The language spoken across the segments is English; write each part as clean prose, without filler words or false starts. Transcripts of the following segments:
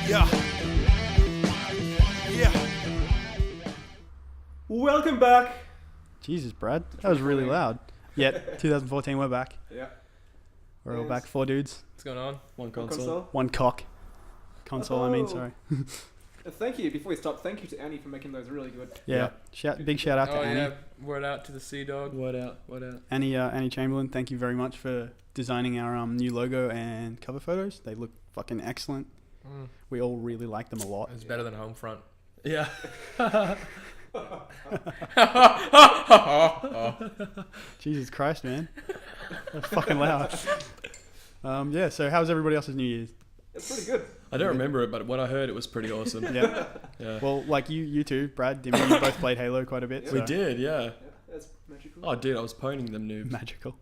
Yeah. Yeah. Welcome back. Jesus, Brad. That was really loud. Yeah, 2014, we're back. Yeah. We're all back. 4 dudes. What's going on? One console. One cock. Console, I mean, sorry. Thank you. Before we start, thank you to Annie for making those really good. Yeah. Big shout out to Annie. Yeah. Word out to the Sea Dog. Word out. Annie Chamberlain, thank you very much for designing our new logo and cover photos. They look fucking excellent. We all really like them a lot. It's better than Homefront. Yeah. Jesus Christ, man. That's fucking loud. Yeah, so how's everybody else's New Year's? It's pretty good. I don't remember it, but when I heard it was pretty awesome. Yeah. Yeah. Well, like you two, Brad, Dimi, you both played Halo quite a bit. Yeah. So. We did, yeah. Yeah, that's magical. Oh, dude, I was poning them noobs. Magical.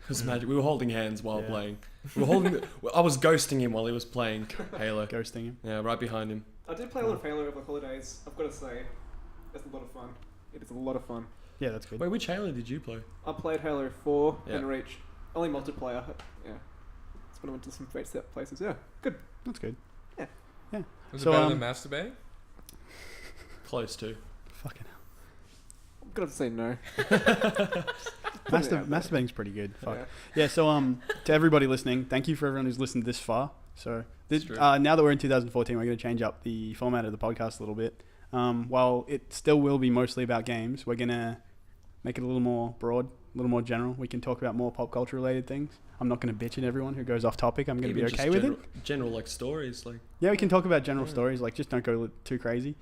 It was magic. We were holding hands while Yeah. playing. We were holding. I was ghosting him while he was playing Halo. Ghosting him. Yeah, right behind him. I did play a lot of Halo over the holidays. I've got to say, it's a lot of fun. It is a lot of fun. Yeah, that's good. Wait, which Halo did you play? I played Halo 4 Yeah. and Reach. Only multiplayer. Yeah. That's when I went to some great set places. Yeah. Good. That's good. Was So, it better than masturbating? Close to. Fucking hell. I'm going to say no. Masturbating's pretty good. Fuck. Yeah. Yeah, so to everybody listening, thank you for everyone who's listened this far. So this, True. now that we're in 2014, we're going to change up the format of the podcast a little bit. While it still will be mostly about games, we're going to make it a little more broad, a little more general. We can talk about more pop culture related things. I'm not going to bitch at everyone who goes off topic. I'm going to be Even okay just with general, it. General like stories, like. Yeah, we can talk about general Yeah. stories, like just don't go too crazy.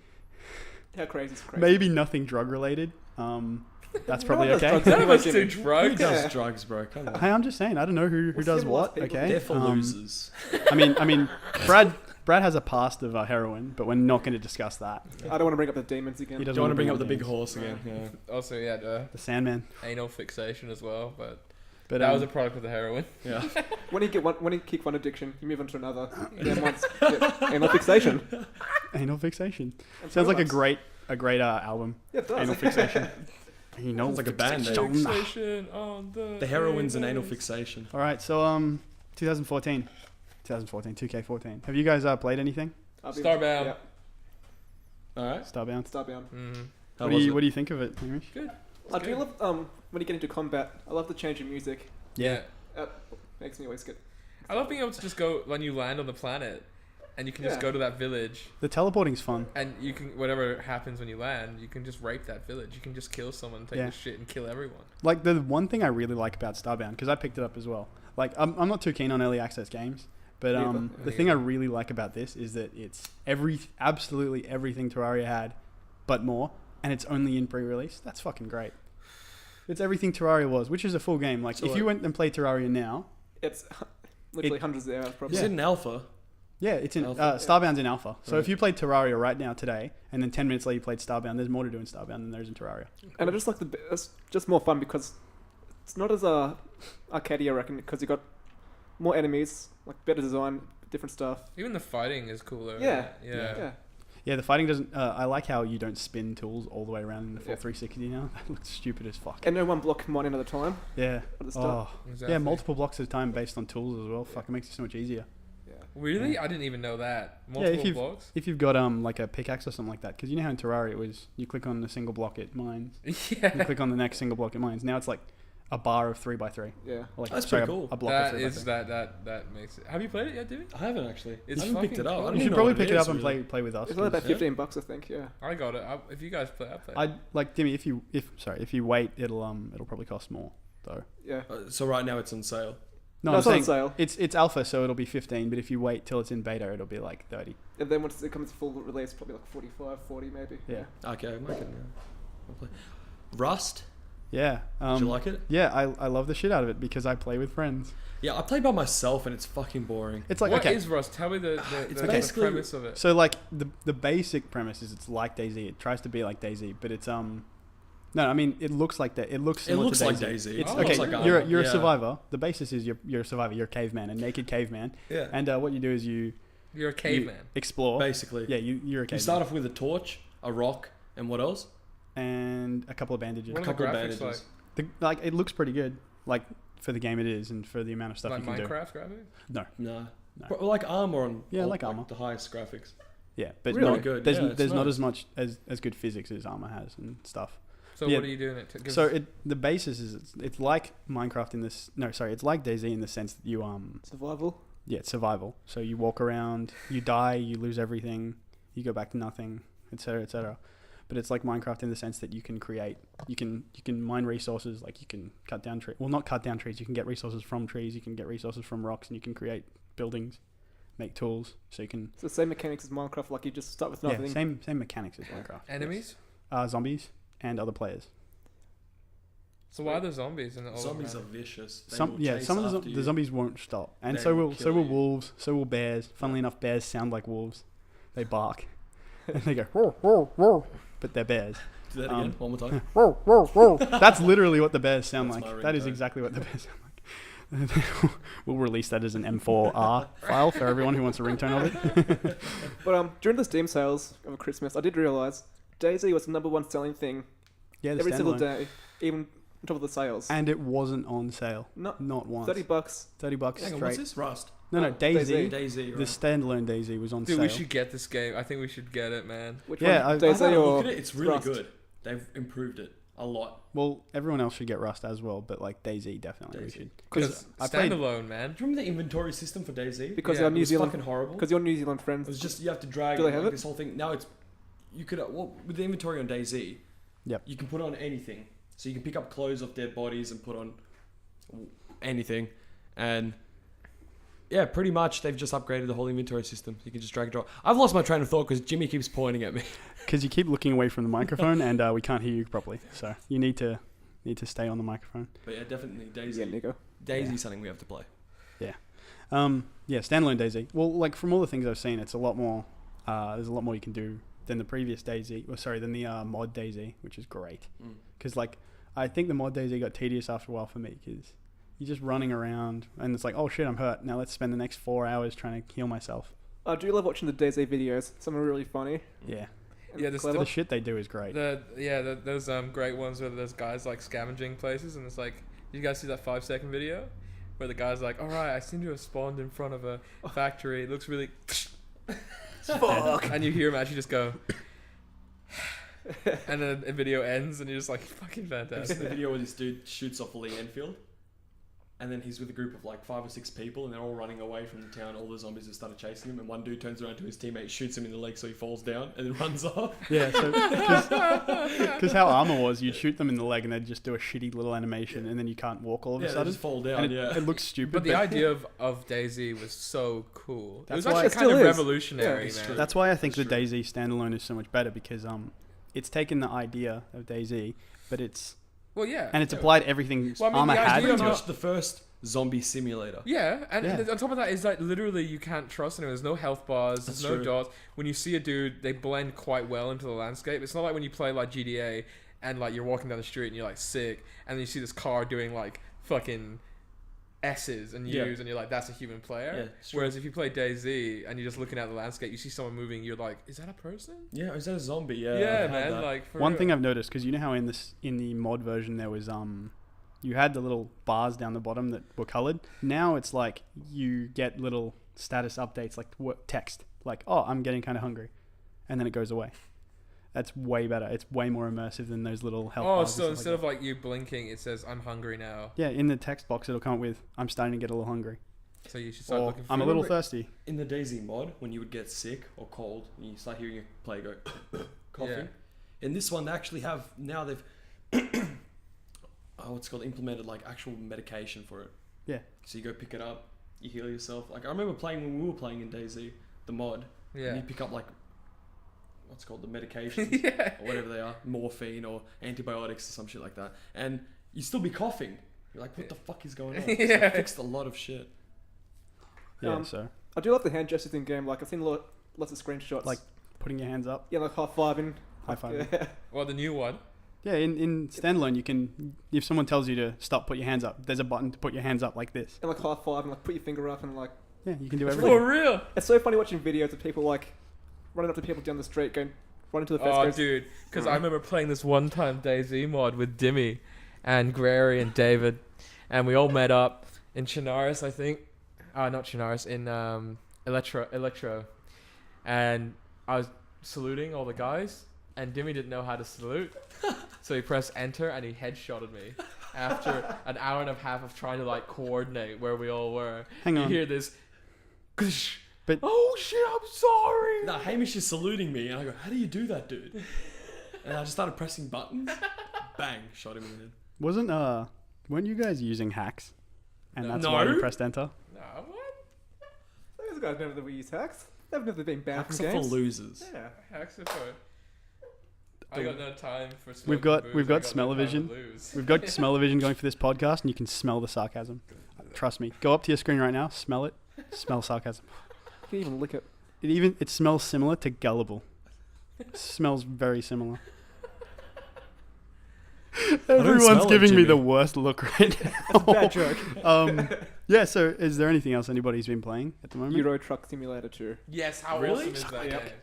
How crazy is crazy? Maybe nothing drug related. That's probably No one does okay. drugs None of us anyway, do Jimmy. Who drugs. Yeah. does drugs, bro? Come on. Hey, I'm just saying. I don't know who We'll does see what what. people Okay. do. They're for losers. I mean, Brad has a past of heroin, but we're not going to discuss that. I don't want to bring up the demons again. He Do doesn't you want to bring up the demons. big horse again? Yeah. Also, yeah, The Sandman. anal fixation as well, but But that was a product of the heroin. Yeah. When you kick one addiction, you move on to another. Then once anal fixation. anal fixation. And Sounds like a throwbacks. great album. Yeah, it does. Anal fixation. Anal Sounds like a band name. fixation. Fixation on The heroin's an anal anus. fixation. All right, so 2014, 2K14. Have you guys played anything? Starbound. Yeah, All right. Starbound. Starbound. How What was do it? you think of it, Hamish? I do love when you get into combat. I love the change in music. Yeah. Makes me always good. I love being able to just go when you land on the planet, and you can just Yeah. go to that village, The teleporting's fun. and you can whatever happens when you land, you can just rape that village. You can just kill someone, take Yeah. the shit, and kill everyone. Like the one thing I really like about Starbound, because I picked it up as well. Like I'm not too keen on early access games, but Neither. the thing I really like about this is that it's absolutely everything Terraria had, but more, and it's only in pre-release. That's fucking great. It's everything Terraria was, which is a full game. Like So if like- you went and played Terraria now, It's literally hundreds of hours probably. Is it an alpha? yeah, it's in Alpha? Starbound's in alpha. So Right. if you played Terraria right now today, and then 10 minutes later you played Starbound, there's more to do in Starbound than there is in Terraria. And I just like it's just more fun because it's not as arcadey, I reckon, because you got more enemies, like better design, different stuff. Even the fighting is cooler. Yeah. Yeah. Yeah. Yeah, the fighting doesn't. I like how you don't spin tools all the way around in the full Yeah. 360 now. That looks stupid as fuck. And no one block mine at a time Yeah. at the start. Oh. Exactly. Yeah, multiple blocks at a time based on tools as well. Fuck, it makes it so much easier. Yeah. Really? Yeah. I didn't even know that. Yeah, Multiple if you've- blocks? If you've got like a pickaxe or something like that, because you know how in Terraria it was you click on a single block it mines, you Yeah. click on the next single block it mines. Now it's like a bar of 3x3. Yeah. Or like, That's sorry, pretty cool. A block That of 3x3. is that makes it. Have you played it yet, Dimi? I haven't actually. It's I haven't picked fucking it up. cool. I don't You even should know probably what pick it up is, and really. play with us. It's only about 'cause- $15, I think. Yeah. I got it. If you guys play, I'll play. I'd like Dimi. If you wait, it'll probably cost more though. Yeah. So right now it's on sale. No, No, I'm it's not on saying sale. it's alpha, so it'll be 15. But if you wait till it's in beta, it'll be like 30. And then once it comes full release, probably like 45, 40 maybe. Yeah. Okay, I might get it now. I'll play. Rust. Yeah. Did you like it? Yeah, I love the shit out of it because I play with friends. Yeah, I played by myself and it's fucking boring. It's like What okay. is Rust? Tell me It's the basically- premise of it. So like the basic premise is it's like DayZ. It tries to be like DayZ, but it's no, I mean it looks like that. It looks It similar looks to like DayZ. DayZ. It's Oh, okay. it's like you're armor. a Yeah. survivor. The basis is you're a survivor. You're a caveman, a naked caveman. Yeah. And what you do is you You're a caveman. explore. Basically. Yeah, you're a caveman. You start off with a torch, a rock, and what else? and a couple of bandages. What are the couple of graphics like? bandages. Like it looks pretty good. Like for the game it is, and for the amount of stuff Like you can Minecraft graphics? do. No, No. No. But like Armor on like Armor. the highest graphics. Yeah, but Really not good. There's Yeah, it's there's not nice. as much as good physics as Armor has and stuff. So Yeah. what are you doing it to? So the basis is it's like Minecraft in this. No, sorry, it's like DayZ in the sense that you Survival. Yeah, it's survival. So you walk around, you die, you lose everything, you go back to nothing, etc., etc. But it's like Minecraft in the sense that you can create, you can mine resources, like you can cut down trees. Well, not cut down trees. You can get resources from trees. You can get resources from rocks, and you can create buildings, make tools. So you can It's the same mechanics as Minecraft. Like you just start with yeah, nothing. same mechanics as Minecraft. enemies. Zombies and other players. So why are there zombies in the Zombies are vicious. They Some will yeah, chase some of after the you. zombies won't stop, and They so will will kill you. wolves, so will bears. Funnily enough, bears sound like wolves. They bark, and they go roar, roar, roar, but they're bears. Do that again, one more time. Roar, roar, roar. That's literally what the bears sound That's like. my That is ringtone. exactly what the bears sound like. We'll release that as an M4R file for everyone who wants a ringtone of it. But during the Steam sales over Christmas, I did realize DayZ was the #1 selling thing Yeah, the every single standalone. day, even on top of the sales. And it wasn't on sale. Not Not once. $30. $30 Hang on, what's straight. this? Rust. No, Oh, DayZ. DayZ, The right? standalone DayZ was on Dude, sale. we should get this game. I think we should get it, man. Which Yeah, one? I've DayZ had a or look at it. It's really Rust? good. They've improved it a lot. Well, everyone else should get Rust as well, but like DayZ definitely we DayZ. should. Because I played. standalone, man. Do you remember the inventory system for DayZ? Because Yeah, you're It New was Zealand. fucking horrible. Because you're New Zealand friends. It was just you have to drag Do they have like, it? this whole thing. Now it's you could with the inventory on DayZ. Yep. You can put on anything, so you can pick up clothes off dead bodies and put on anything, and yeah, pretty much they've just upgraded the whole inventory system. You can just drag and drop. I've lost my train of thought because Jimmy keeps pointing at me. Because you keep looking away from the microphone and we can't hear you properly. So you need to stay on the microphone. But yeah, definitely DayZ. Yeah, Nico. DayZ Yeah. is something we have to play. Yeah, standalone DayZ. Well, like from all the things I've seen, it's a lot more. There's a lot more you can do than the previous DayZ. Well, sorry, than the mod DayZ, which is great. Because like I think the mod DayZ got tedious after a while for me because you're just running around and it's like, oh shit, I'm hurt. Now let's spend the next 4 hours trying to heal myself. I do love watching the DayZ videos. Some are really funny. Yeah, And Yeah, this- clever. the shit they do is great. Those great ones where there's guys like scavenging places, and it's like, you guys see that 5-second video where the guy's like, all right, I seem to have spawned in front of a factory. It looks really Fuck. and you hear him actually just go and then the video ends and you're just like, fucking There's fantastic. the video where this dude shoots off a Lee Enfield, and then he's with a group of like 5 or 6 people, and they're all running away from the town. All the zombies have started chasing him, and one dude turns around to his teammate, shoots him in the leg, so he falls down, and then runs off. Yeah, so because how armor was, you'd shoot them in the leg and they'd just do a shitty little animation, and then you can't walk all of Yeah, a they sudden. just fall And down. it, Yeah, it looks stupid. But the idea of DayZ was so cool. It That's was why actually it kind of still is. revolutionary, Yeah, it's man. true. That's why I think the That's true. DayZ standalone is so much better because it's taken the idea of DayZ, but it's Well, yeah. and it's applied everything Well, I mean, Armor the had. idea pretty to it. much the first zombie simulator. Yeah, and Yeah. on top of that is like literally you can't trust anyone. There's no health bars, That's there's no true. dots. When you see a dude, they blend quite well into the landscape. It's not like when you play like GTA and like you're walking down the street and you're like sick, and then you see this car doing like fucking S's and U's, Yeah. and you're like, that's a human player. Yeah, it's true. Whereas if you play DayZ and you're just looking at the landscape, you see someone moving, you're like, is that a person? Yeah, is that a zombie? Yeah, Yeah, I've had man. that. Like for One real. thing I've noticed, because you know how in the mod version there was you had the little bars down the bottom that were colored. Now it's like you get little status updates like text, like, oh, I'm getting kind of hungry, and then it goes away. That's way better. It's way more immersive than those little health Oh, bars. so and instead stuff of like you blinking, it says I'm hungry now. yeah, in the text box it'll come up with, I'm starting to get a little hungry, So you should start or looking for I'm a little thirsty. In the DayZ mod, when you would get sick or cold, and you start hearing your player go coughing. In this one, they actually have now they've what's it called implemented like actual medication for it. Yeah. So you go pick it up, you heal yourself. Like I remember playing when we were playing in DayZ, the mod. And Yeah. you pick up like what's it called the medication Yeah. or whatever they are, morphine or antibiotics or some shit like that, and you still be coughing. You're like, what the fuck is going on? So Yeah. it fixed a lot of shit. Yeah, Um, so I do love the hand gestures in game. Like I've seen lots of screenshots. Like putting your hands up, yeah, like high fiving. high five. Yeah. Well, the new one. Yeah, in standalone you can, if someone tells you to stop, put your hands up. There's a button to put your hands up like this. And like high five and like put your finger up and like Yeah, you can do For everything. real. it's so funny watching videos of people like running up to people down the street going running to the fence. Oh, goes, dude, because I remember playing this one time DayZ mod with Dimi and Grary and David, and we all met up in Chinaris, I think. not Chinaris, in Electro, and I was saluting all the guys, and Dimi didn't know how to salute, so he pressed enter and he headshotted me. After an hour and a half of trying to like coordinate where we all were, Hang on. you hear this. But Oh shit! I'm sorry. Nah, Hamish is saluting me, and I go, "How do you do that, dude?" And I just started pressing buttons. Bang! Shot him in the head. weren't you guys using hacks? And that's No. why you pressed enter? No, what? Those guys never that we use hacks. They've never been banned Hacks from are for games. losers. Yeah. Hacks are for. I got no time for. We've smoking got- booze, we've I got no time to smell-o-vision. lose. We've got smell-o-vision going for this podcast, and you can smell the sarcasm. Trust me. Go up to your screen right now, smell it, smell sarcasm. You can even lick it. It smells similar to gullible. Smells very similar. don't Everyone's smell it, giving me Jimmy. the worst look right now. That's a bad joke. Yeah, so is there anything else anybody's been playing at the moment? Euro Truck Simulator 2. Yes, how Really? awesome is that Yep. game?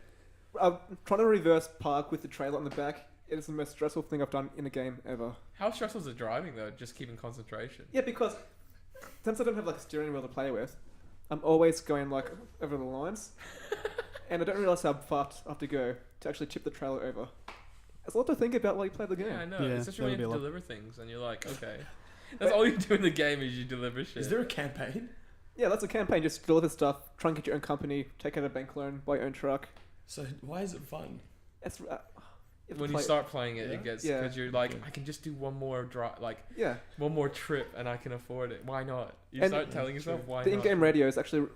I'm trying to reverse park with the trailer on the back. It is the most stressful thing I've done in a game ever. How stressful is it driving though? Just keeping concentration. Yeah, because since I don't have like a steering wheel to play with, I'm always going like over the lines, and I don't realize how fast I have to go to actually tip the trailer over. It's a lot to think about while you play the game. Yeah, I know. Yeah, Especially when that'll you have be to a deliver things, and you're like, okay, that's all you do in the game is you deliver shit. Is there a campaign? Yeah, that's a campaign. Just deliver stuff, try and get your own company, take out a bank loan, buy your own truck. So why is it fun? It's when you start playing it, Yeah? it gets Yeah. because you're like, Okay. I can just do one more yeah. one more trip, and I can afford it. Why not? You And- start telling yourself why The not. in-game radio is actually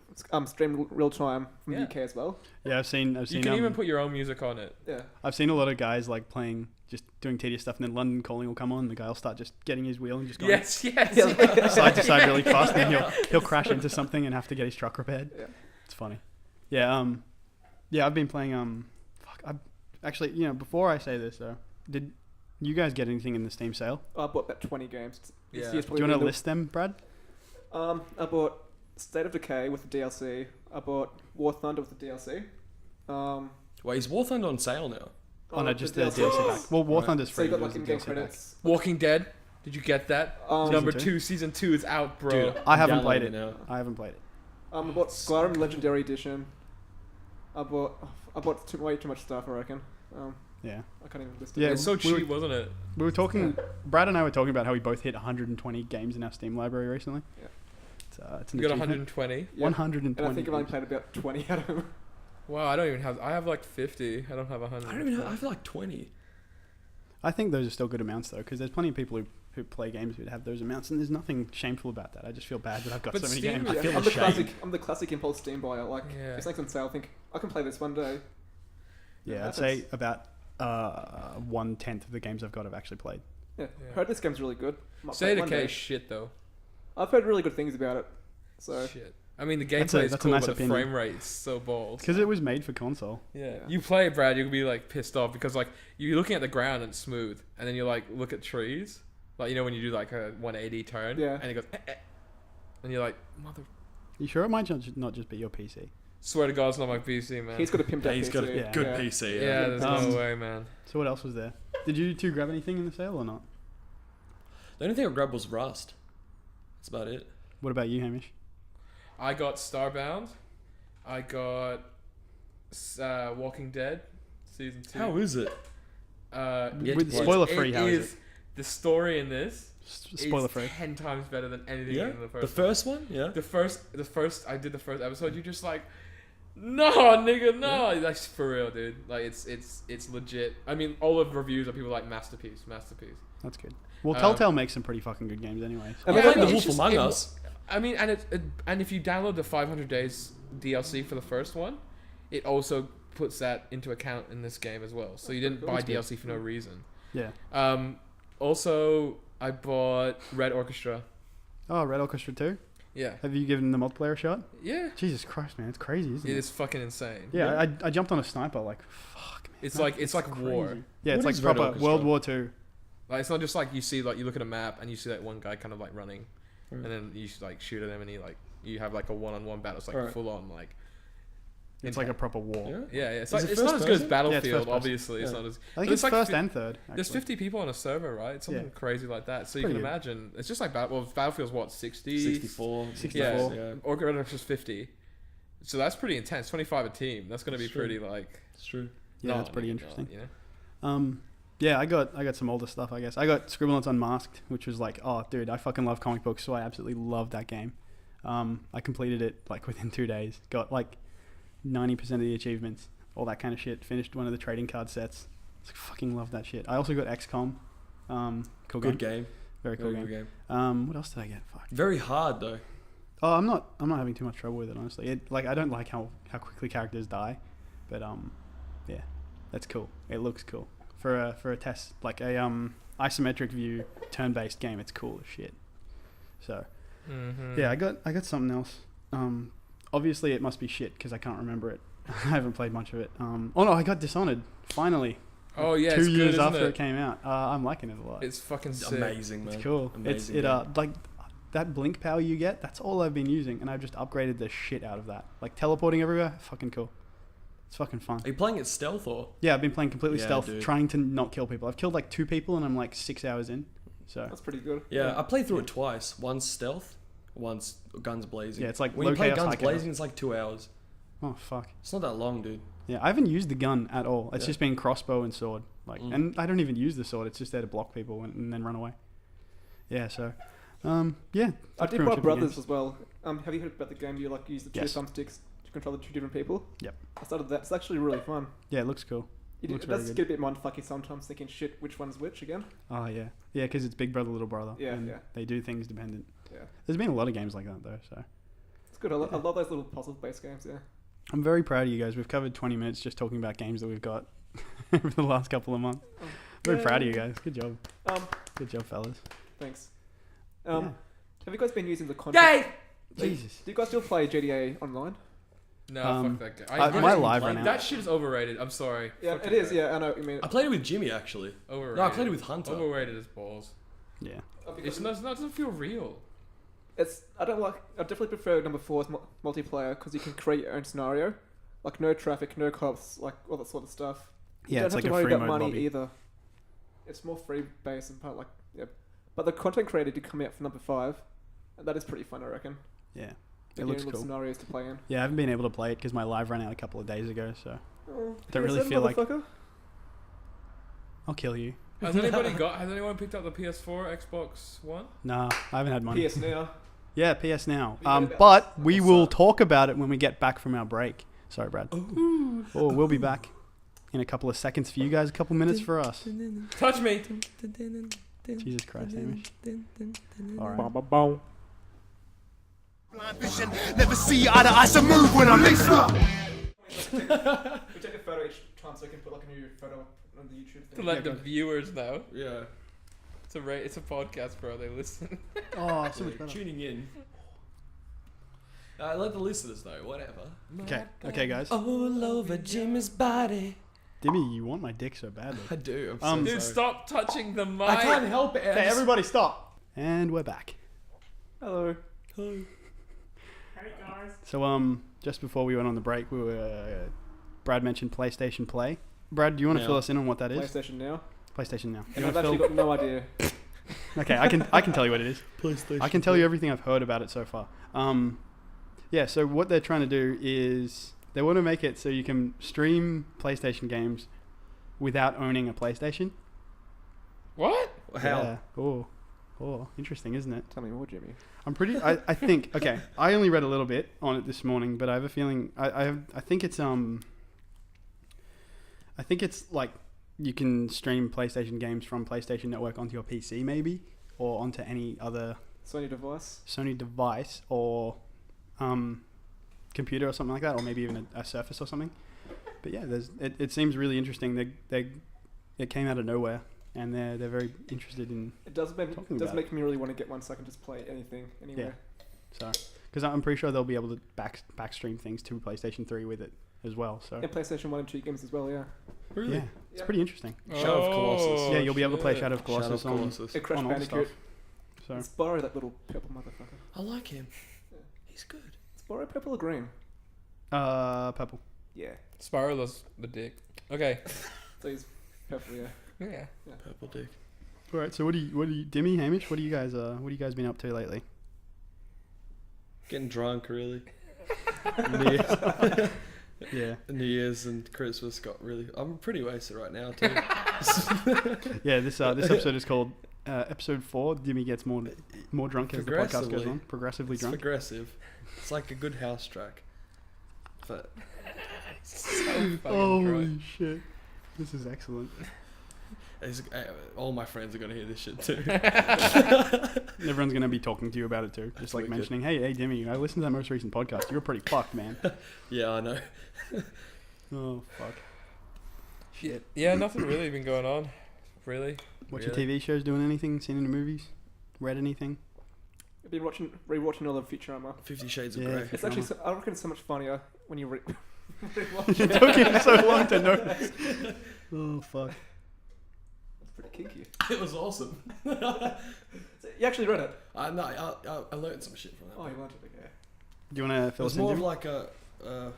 streamed real time from Yeah. the UK as well. Yeah, I've seen. You can even put your own music on it. Yeah. I've seen a lot of guys like playing, just doing tedious stuff, and then London Calling will come on, and the guy will start just getting his wheel and just going Yes, yes. Yeah. yes. side to side really fast, and then he'll crash into something and have to get his truck repaired. Yeah. It's funny. Yeah. I've been playing. Actually, before I say this though, did you guys get anything in the Steam sale? I bought about 20 games. This Yeah. year's Do probably you want to been list them, Brad? I bought State of Decay with the DLC. I bought War Thunder with the DLC. Wait, is War Thunder on sale now? Oh no, just the DLC pack. Well, War Right. Thunder's So free. you got but like there's a in-game DLC pack. credits. Walking Dead. Did you get that? Number Season 2, season 2 is out, bro. Dude, I haven't I'm played downloading it. now. I haven't played it. I bought Skyrim Legendary Edition. I bought way too much stuff, I reckon. Yeah. I can't even list Yeah, it. It's so we cheap, were- wasn't it? We were talking. Brad and I were talking about how we both hit 120 games in our Steam library recently. Yeah. It's an You got achievement. 120. Yeah. 120. And I think I've only played about 20 out of them. Wow, I don't even have. I have like 50. I don't have 100. I don't even know. I feel like 20. I think those are still good amounts though, because there's plenty of people who play games who have those amounts, and there's nothing shameful about that. I just feel bad that I've got But so many Steam- games. I feel I'm the ashamed. classic impulse Steam buyer. Like, Yeah. if something's on sale, I think I can play this one day. Yeah, I'd That's- say about 1/10 of the games I've got I've actually played. Yeah. Yeah. Heard this game's really good. Might State play it of one Decay day. is shit though. I've heard really good things about it. So Shit. I mean, the That's gameplay a- is that's a cool, nice but the opinion. frame rate is so balls. Because it was made for console. Yeah. Yeah. You play it, Brad, you'll be like pissed off because like you're looking at the ground and it's smooth, and then you like look at trees, like when you do like a 180 turn, Yeah. and it goes, and you're like, mother. You sure it might not just be your PC? Swear to God, it's not my PC, man. he's got a pimped Yeah, out he's PC. got a Yeah. good Yeah. PC. yeah, Yeah. there's Um, no way, man. So what else was there? Did you two grab anything in the sale or not? The only thing I grabbed was Rust. That's about it. What about you, Hamish? I got Starbound. I got Walking Dead season 2. How is it? Uh, Yet With to play. spoiler free, how is it? the story in this Spoiler is free. 10 times better than anything Yeah. in the first. The first one? Yeah. The first I did the first episode. You're just like, no, nigga, no. Like for real, dude. Like it's legit. I mean, all of the reviews are people like masterpiece. That's good. Well, Um, Telltale makes some pretty fucking good games anyway. so- And I they played got The it's Wolf just- Among it- Us. I mean, and if you download the 500 days DLC for the first one, it also puts that into account in this game as well. So you didn't buy That's good. DLC for no reason. Yeah. Also, I bought Red Orchestra. Oh, Red Orchestra 2? Yeah. Have you given the multiplayer a shot? Yeah. Jesus Christ, man. It's crazy, isn't It it? is fucking insane. Yeah, I jumped on a sniper like, fuck, man. It's like war. Crazy. Yeah, it's What like is Red proper Orchestra? World War II. Like it's not just like you see like you look at a map and you see like one guy kind of like running, Right. and then you like shoot at him and you have like a one-on-one battle. It's like Right. full on like It's like a proper war. Yeah. Yeah, yeah. It's, Is like, it it's not first as good as person? Yeah, it's Battlefield, first person. obviously. It's Yeah. not as. I think but it's like first fi- and third. There's Actually. 50 people on a server, right? Something Yeah. crazy like that. So you Pretty can good. imagine. It's just like Battlefield's what, 60? 64. 64. Yeah. Or Red Dead 50. So that's pretty intense. 25 a team. That's going to be It's true. pretty like. It's true. Yeah, that's pretty interesting. You know? Yeah, I got some older stuff, I guess. I got Scribblenauts Unmasked, which was like, oh, dude, I fucking love comic books, so I absolutely love that game. I completed it like within 2 days. Got like 90% of the achievements, all that kind of shit. Finished one of the trading card sets. Fucking love that shit. I also got XCOM. Cool Good game. game. Very cool Very game. good game. What else did I get? Fuck. Very hard though. Oh, I'm not having too much trouble with it, honestly. I don't like how quickly characters die, but yeah, that's cool. It looks cool for a test, like a isometric view turn-based game. It's cool as shit. So yeah, I got something else. Obviously it must be shit because I can't remember it. I haven't played much of it. Oh no, I got Dishonored finally. Oh yeah, 2 it's good, years isn't after it? it came out. I'm liking it a lot. It's fucking sick. Amazing, man. It's cool. Amazing It game. like that blink power you get. That's all I've been using, and I've just upgraded the shit out of that. Like teleporting everywhere, fucking cool. It's fucking fun. Are you playing it stealth or? Yeah, I've been playing completely Yeah, stealth, dude. trying to not kill people. I've killed like 2 people, and I'm like 6 hours in. So That's pretty good. Yeah, I played through it twice. Once stealth, once guns blazing. yeah, it's like When low you play chaos, guns high chaos. blazing, it's like 2 hours. Oh fuck. It's not that long, dude. Yeah, I haven't used the gun at all. It's Yeah. just been crossbow and sword. Like, Mm. and I don't even use the sword. It's just there to block people and then run away. Yeah. So, yeah. I that's did pretty much buy it for Brothers games. as well. Have you heard about the game? You like use the 2 Yes. thumbsticks to control the 2 different people. Yep. I started that. It's actually really fun. Yeah, it looks cool. It Looks does very get a bit mindfucky sometimes, thinking shit, which one's which again. Oh yeah, yeah, because it's Big Brother, Little Brother. Yeah, and yeah. They do things dependent. Yeah, There's been a lot of games like that though. So it's good. I love those little puzzle-based games. Yeah. I'm very proud of you guys. We've covered 20 minutes just talking about games that we've got over the last couple of months. Very proud of you guys. Good job. Good job, fellas. Thanks. Yeah. Have you guys been using the content? Yay! Jesus. Do you guys still play GTA Online? No, Um, fuck that guy. my live played ran out. That shit is overrated. I'm sorry. Yeah, Fuck it that is. guy. Yeah, I know what you mean. I played it with Jimmy actually. Overrated. No, I played it with Hunter. Overrated as balls. Yeah. It doesn't feel real. I definitely prefer number 4's multiplayer because you can create your own scenario, like no traffic, no cops, like all that sort of stuff. You Yeah, don't it's have like to a worry free about mode money lobby. either. It's more free based and part like yeah. But the content creator did come out for number 5, and that is pretty fun, I reckon. Yeah. The It looks little cool. scenarios to play in. Yeah, I haven't been able to play it because my live ran out a couple of days ago. So Oh, Don't really PS7 feel like- motherfucker? I'll kill you. Has anyone picked up the PS4, Xbox One? Nah, I haven't had money. PS Now. Yeah, PS Now. We got about- But we what's will up? talk about it when we get back from our break. Sorry, Brad. Oh, we'll be back in a couple of seconds for you guys, a couple minutes for us. Touch me. Jesus Christ, Hamish. All right. Boom. Blind vision, never see eye to eye, so move when I mix up. We take a photo each time so we can put like a new photo on the YouTube To thing. let the viewers know. Yeah. It's a podcast, bro. They listen. Oh, so much better. Tuning in. Let the listeners know. Whatever. Okay, guys. All over Jimmy's body. Dimmy, you want my dick so badly. I do. I'm so Dude, sorry. stop touching the mic. I can't help it. I Okay, just- everybody stop. And we're back. Hello. So, just before we went on the break, we were Brad mentioned PlayStation Play. Brad, do you want to Yeah. fill us in on what that is? PlayStation Now. PlayStation Now. And You I've wanna actually fill- got no idea. Okay, I can tell you what it is. PlayStation. I can tell you everything I've heard about it so far. Yeah, so what they're trying to do is they want to make it so you can stream PlayStation games without owning a PlayStation. What? How? Yeah. Oh, interesting, isn't it? Tell me more, Jimmy. I think, okay, I only read a little bit on it this morning, but I have a feeling, I think it's like you can stream PlayStation games from PlayStation Network onto your PC maybe, or onto any other Sony device. Sony device or computer or something like that, or maybe even a Surface or something. But yeah, it seems really interesting. It came out of nowhere, and they're very interested in It does Talking about make me really want to get one so I can just play anything anywhere. so because I'm pretty sure they'll be able to backstream things to PlayStation 3 with it as well. So And PlayStation 1 and 2 games as well, yeah. Really? yeah, it's Yeah. pretty interesting. Shadow of Colossus. Yeah, you'll be able to play shit. Shadow of Shadow Colossus, of Colossus. And Crash on all the Bandicoot. stuff. So Let's borrow that little purple motherfucker. I like him. Yeah. He's good. Let's borrow purple or green. Purple. Yeah. Spiral's the dick. Okay. So he's purple. Yeah. Yeah. Purple dick. All right. So what do you, Dimi, Hamish? What do you guys been up to lately? Getting drunk, really. Yeah. New Year's and Christmas got really. I'm pretty wasted right now too. Yeah. This episode is called episode 4. Dimi gets more drunk as the podcast goes on. Progressively It's drunk. progressive. It's like a good house track. But So fucking Holy drunk. shit! This is excellent. all my friends are gonna hear this shit too. Everyone's gonna be talking to you about it too. Just That's like wicked. mentioning, hey, Dimi, I listened to that most recent podcast. You were pretty fucked, man. Yeah, I know. Oh fuck. Shit. Yeah, nothing really been going on. Really. Watching Really? TV shows, doing anything, seen any movies, read anything? I've been rewatching all of Futurama. 50 Shades of Yeah. Grey. It's actually, I reckon it's so much funnier when you rewatch It it. took him so long to notice. Oh fuck. It's pretty kinky. It was awesome. So you actually read it? I learned some shit from that. Oh, you learned it, okay. Do you want to It fill was us in? more of Dimi? like a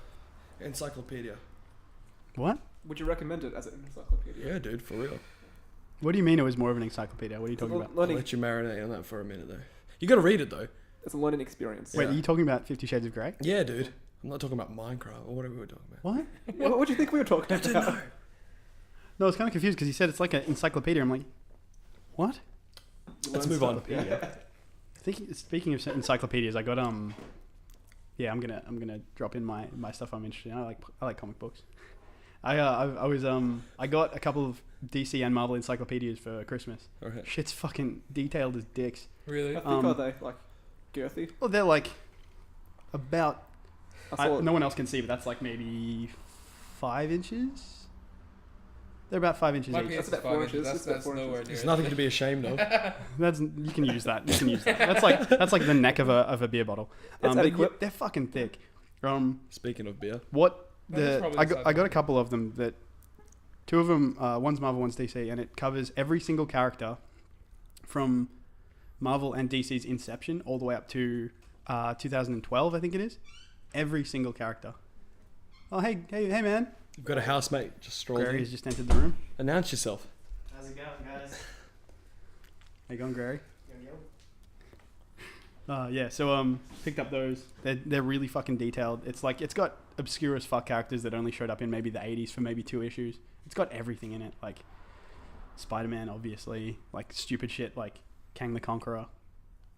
encyclopedia. What? Would you recommend it as an encyclopedia? Yeah, dude, for real. What do you mean it was more of an encyclopedia? What are you talking about? I'll Learning, let you marinate on that for a minute though. You gotta read it though. it's a learning experience. Wait, Yeah. are you talking about 50 Shades of Grey? Yeah, dude. I'm not talking about Minecraft or whatever we were talking about. What? Yeah, what do you think we were talking I don't about? know. No, I was kind of confused because he said it's like an encyclopedia. I'm like, what? You Let's learn move on. stuff, Yeah. Speaking of encyclopedias, I got yeah, I'm gonna drop in my stuff I'm interested in. I like comic books. I got a couple of DC and Marvel encyclopedias for Christmas. Alright. Shit's fucking detailed as dicks. Really? How thick Um, are they? Like, girthy? Well, they're like about. I saw No one else can see, but that's like maybe 5 inches. They're about 5 inches My each. penis That's is about 4 5 inches. inches. It's about That's 4 nowhere inches. near. There's nothing to be ashamed of. That's you can use that. You can use that. That's like the neck of a beer bottle. That's but adequate. yeah, they're fucking thick. Speaking of beer, What That is probably I the got size a of couple of them that 2 of them one's Marvel, one's DC, and it covers every single character from Marvel and DC's inception all the way up to 2012, I think it is. Every single character. Oh hey man, you've got a housemate just strolled Gary in. has just entered the room. Announce yourself. How's it going, guys? How you going, Gary? Yo. Yeah, so picked up those. They're really fucking detailed. It's like it's got obscure as fuck characters that only showed up in maybe the 80s for maybe 2 issues. It's got everything in it, like Spider-Man, obviously, like stupid shit like Kang the Conqueror.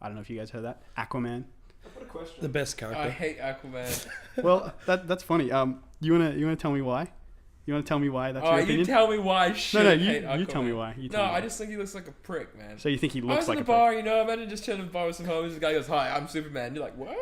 I don't know if you guys heard that. Aquaman. What a question. The best I character. hate Aquaman. Well, that's funny. You wanna tell me why? You wanna tell me why that's Oh, your you opinion? tell me why I should No, hate you tell me Aquaman. why. You No, tell me I why. just think he looks like a prick, man. So you think he I looks was like in a the bar, you know, imagine just chilling in the bar with some homies. The guy goes, "Hi, I'm Superman." You're like, "What?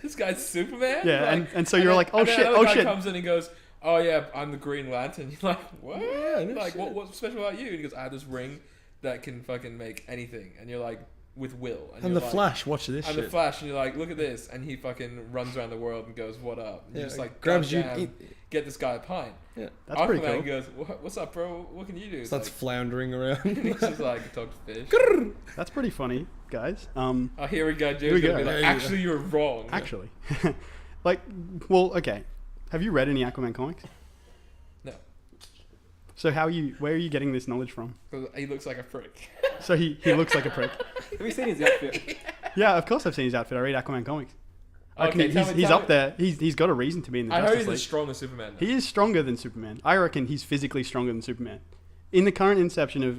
This guy's Superman?" Yeah, Like, and so you're like, "Oh and then shit, another oh guy shit." comes in and goes, "Oh yeah, I'm the Green Lantern." You're like, "What? Yeah, no like, shit. what's special about you?" And he goes, "I have this ring that can fucking make anything." And you're like, "With will." And you're the like, Flash, watch this I'm shit. the Flash, and you're like, "Look at this," and he fucking runs around the world and goes, "What up?" And Yeah, you're just like, grabs you. "Goddamn, get this guy a pint." That's Aquaman pretty cool. goes, "What's up, bro? What can you do?" Starts Like, floundering around. he's just like, "Talk to fish." That's pretty funny, guys. Oh, here we go, Here we dude. Gonna go. be like, Yeah, yeah. actually, you're wrong. Actually, like, well, okay. Have you read any Aquaman comics? No. So where are you getting this knowledge from? 'Cause he looks like a prick. So he looks like a prick. Have you seen his outfit? Yeah, of course I've seen his outfit. I read Aquaman comics. I reckon Okay, he's tell up there. He's got a reason to be in the I heard Justice he's League. as strong as Superman. though. He is stronger than Superman. I reckon he's physically stronger than Superman. In the current inception of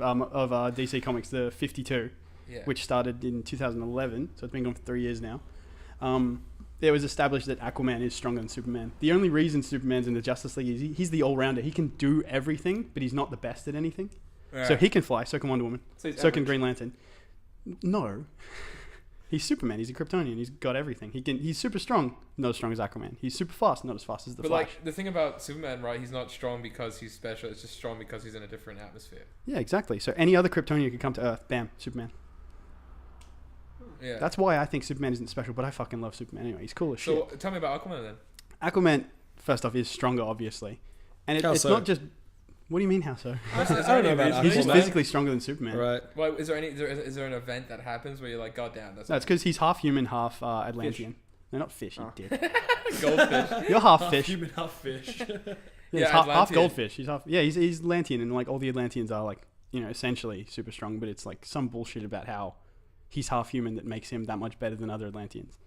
DC Comics, the 52, Yeah. which started in 2011, so it's been going for 3 years now. It was established that Aquaman is stronger than Superman. The only reason Superman's in the Justice League is he's the all-rounder. He can do everything, but he's not the best at anything. Right. So he can fly, so can Wonder Woman, So he's so can average. Green Lantern. No. He's Superman. He's a Kryptonian. He's got everything. He's super strong, not as strong as Aquaman. He's super fast, not as fast as the But Flash. like the thing about Superman, right? He's not strong because he's special. It's just strong because he's in a different atmosphere. Yeah, exactly. So any other Kryptonian could come to Earth, bam, Superman. Yeah. That's why I think Superman isn't special, but I fucking love Superman anyway. He's cool as shit. so. Tell me about Aquaman then. Aquaman, first off, is stronger, obviously. And How it's so? not just... What do you mean, how so? Is there I don't any know about reason- He's just Aquaman. physically stronger than Superman. Right. Well, is there an event that happens where you're like, God damn, that's No, it's because he's half human, half Atlantean. They're not fish, you Oh. dick. Goldfish. You're half fish. Human, half fish. Yeah, Yeah, he's half Atlantean. goldfish. He's half. Yeah, he's Atlantean, and like all the Atlanteans are like, you know, essentially super strong. But it's like some bullshit about how he's half human that makes him that much better than other Atlanteans.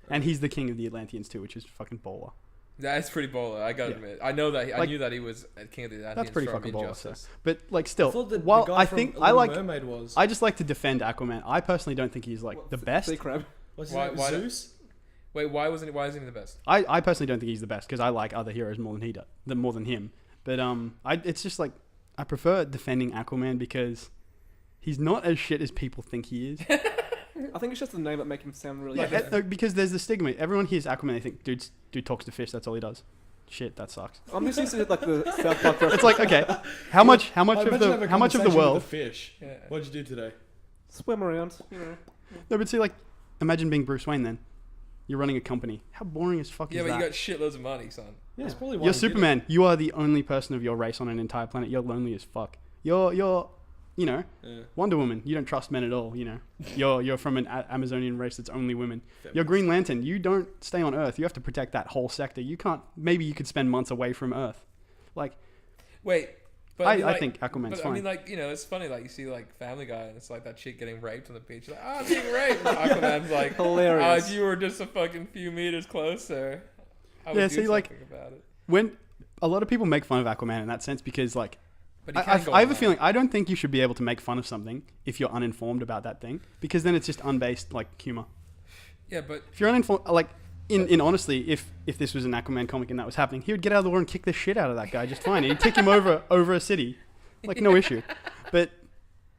And he's the king of the Atlanteans too, which is fucking baller. That's pretty baller. I gotta Yeah. admit. I know that. I Like- knew that he was a king of the Atlanteans. That's pretty from fucking baller. So. Injustice. But like I still, thought that while the guy I from think Little I like, Mermaid was. I just like to defend Aquaman. I personally don't think he's like What, the best. Sea crab. What's his Why- name? why- Zeus? Wait, why isn't he the best? I personally don't think he's the best because I like other heroes more than he does, more than him. But it's just like I prefer defending Aquaman because he's not as shit as people think he is. I think it's just the name that make him sound really. Yeah, good. because there's the stigma. Everyone hears Aquaman, they think dude talks to fish. That's all he does. Shit, that sucks. I'm just used to like the South Park reference. It's like okay, how much Imagine of having the a how much of the conversation world? with a fish. Yeah. What'd you do today? Swim around, you know. No, but see, like, imagine being Bruce Wayne. Then you're running a company. How boring as fuck Yeah, is but that? you got shitloads of money, son. Yeah. That's probably why You're he did it. Superman. You are the only person of your race on an entire planet. You're lonely as fuck. You're you know, Yeah. Wonder Woman. You don't trust men at all. You know, you're from an Amazonian race that's only women. You're Feminist. Green Lantern. You don't stay on Earth. You have to protect that whole sector. You can't. Maybe you could spend months away from Earth. Like, Wait, but I mean, like, think Aquaman's but fine. I mean, like, you know, it's funny. Like, you see, like, Family Guy, and it's like that chick getting raped on the beach. Like, I'm being raped. And Aquaman's like, Hilarious. if you were just a fucking few meters closer, I would Yeah, do see, like- something about it. when a lot of people make fun of Aquaman in that sense because like. But he I can go have a online. feeling I don't think you should be able to make fun of something if you're uninformed about that thing because then it's just unbased like humor. Yeah, but If you're uninformed, like in honestly, if this was an Aquaman comic and that was happening, he would get out of the water and kick the shit out of that guy just fine. He'd kick him over a city, like no issue. But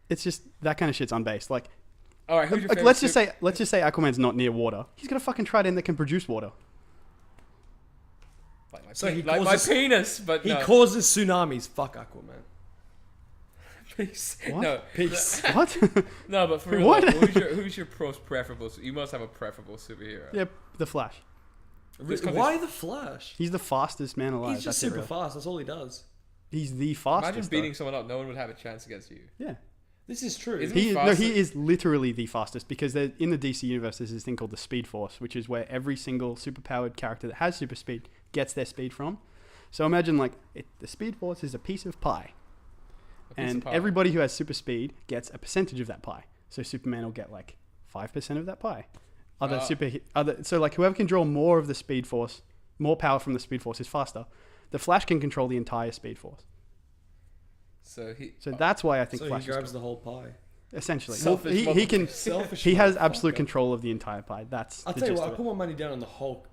it's just that kind of shit's unbased. Like, all right, who's your favorite? let's just say Aquaman's not near water. He's got a fucking trident that can produce water. like my, So he like my causes- penis, but He no. causes tsunamis. Fuck Aquaman. Peace. What? No, Peace. What? no, but for real, What? like, who's your preferable? You must have a preferable superhero. Yeah, the Flash. Just 'cause Why the Flash? He's the fastest man alive. He's just That's it, super really. fast. That's all he does. He's the fastest. Imagine though. beating someone up. No one would have a chance against you. Yeah. This is true. Isn't He he no, faster? he is literally the fastest because in the DC universe there's this thing called the Speed Force, which is where every single superpowered character that has super speed gets their speed from. So imagine like the Speed Force is a piece of pie, A piece of and pie. everybody who has super speed gets a percentage of that pie. So Superman will get like 5% of that pie. So like whoever can draw more of the Speed Force, more power from the Speed Force is faster. The Flash can control the entire Speed Force. So So that's why I think so Flash he is grabs the whole pie. essentially. Selfish He can. Selfish. He has motherfucker. absolute control of the entire pie. That's I'll the tell you gist what. I of put it. my money down on the Hulk.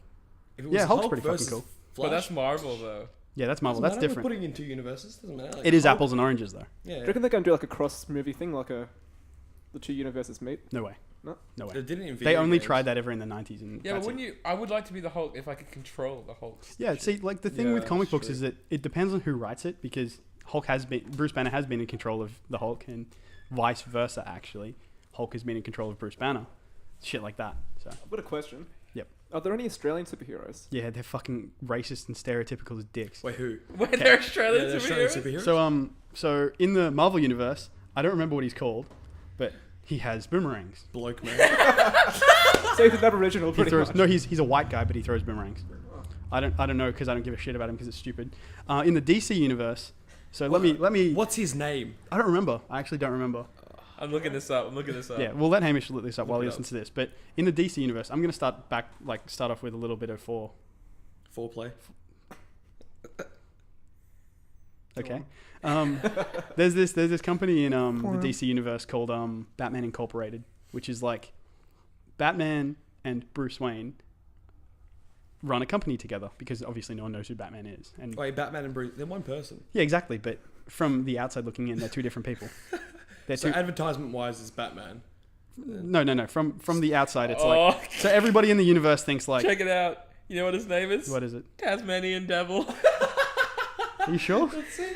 If it was Yeah, Hulk's Hulk pretty fucking versus cool. Flash, but that's Marvel though. Yeah, that's Marvel. doesn't That's matter. different. We're putting in two universes. Doesn't matter. Like, It is Hulk- apples and oranges, though. Yeah. Do you reckon they're going to do like a cross movie thing, like the two universes meet? No way. No? No way. They did it in They video only games. tried that ever in the 90s. And Yeah, but that's wouldn't it. you? I would like to be the Hulk if I could control the Hulk. Yeah, see, like the thing Yeah, with comic that's books true. is that it depends on who writes it because Bruce Banner has been in control of the Hulk and vice versa, actually. Hulk has been in control of Bruce Banner. Shit like that. So, I've got a question. Yep. Are there any Australian superheroes? yeah, they're fucking racist and stereotypical as dicks. Wait, who? When they're Australian they're superheroes. Australian superheroes. So in the Marvel universe, I don't remember what he's called, but he has boomerangs. Bloke man. So he's an Aboriginal, He pretty throws, much. no, he's a white guy, but he throws boomerangs. I don't know because I don't give a shit about him because it's stupid. In the DC universe, so let me. What's his name? I don't remember. I actually don't remember. I'm looking this up. Yeah, we'll let Hamish look this up while he it up. listens to this. But in the DC universe, I'm gonna start off with a little bit of Foreplay. Okay. There's this company in the DC universe called Batman Incorporated, which is like Batman and Bruce Wayne run a company together because obviously no one knows who Batman is. And Wait, Batman and Bruce. They're one person. yeah, exactly. But from the outside looking in, they're two different people. They're So two. advertisement wise, is Batman. No. From the outside, it's Oh, like so everybody in the universe thinks like, check it out. You know what his name is? what is it? Tasmanian Devil. Are you sure?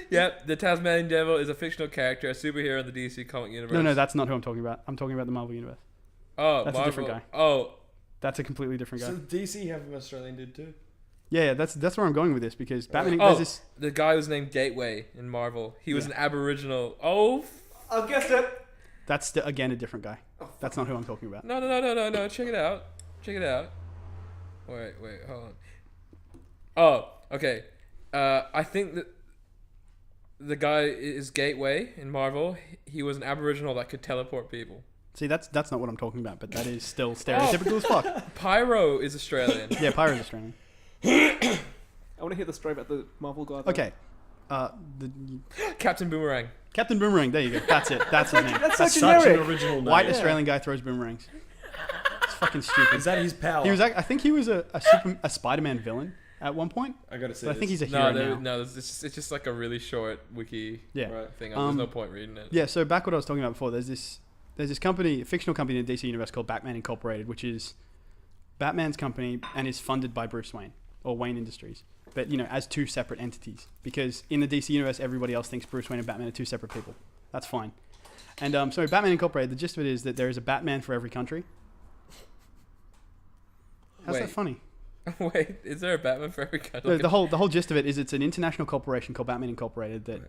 Yep, the Tasmanian Devil is a fictional character, a superhero in the DC comic universe. No, that's not who I'm talking about. I'm talking about the Marvel universe. Oh, that's a Marvel. different guy. Oh, That's a completely different guy. So DC have an Australian dude too. Yeah, that's where I'm going with this because Batman. oh, There's this. the guy was named Gateway in Marvel. He was Yeah. an Aboriginal. Oh, I guessed it. That's again a different guy. That's not who I'm talking about. no. Check it out. Wait, hold on. Oh, okay. I think that the guy is Gateway in Marvel. He was an Aboriginal that could teleport people. See, that's not what I'm talking about, but that is still stereotypical as fuck. Pyro is Australian. Yeah, Pyro's Australian. I want to hear the story about the Marvel guy. though. Okay. The Captain Boomerang. Captain Boomerang. There you go. That's it. That's his name. That's so Such generic. an original name. White Australian guy throws boomerangs. It's fucking stupid. Is that his power? He was. I think he was a Spider-Man villain at one point. I gotta say. But I think he's a hero now. No, it's just like a really short wiki Yeah. Right. thing. There's no point reading it. Yeah. So back what I was talking about before. There's this company, a fictional company in the DC universe called Batman Incorporated, which is Batman's company and is funded by Bruce Wayne or Wayne Industries. But as two separate entities, because in the DC universe, everybody else thinks Bruce Wayne and Batman are two separate people. That's fine. And so Batman Incorporated, the gist of it is that there is a Batman for every country. How's Wait. that funny? Wait, is there a Batman for every country? The whole gist of it is it's an international corporation called Batman Incorporated that,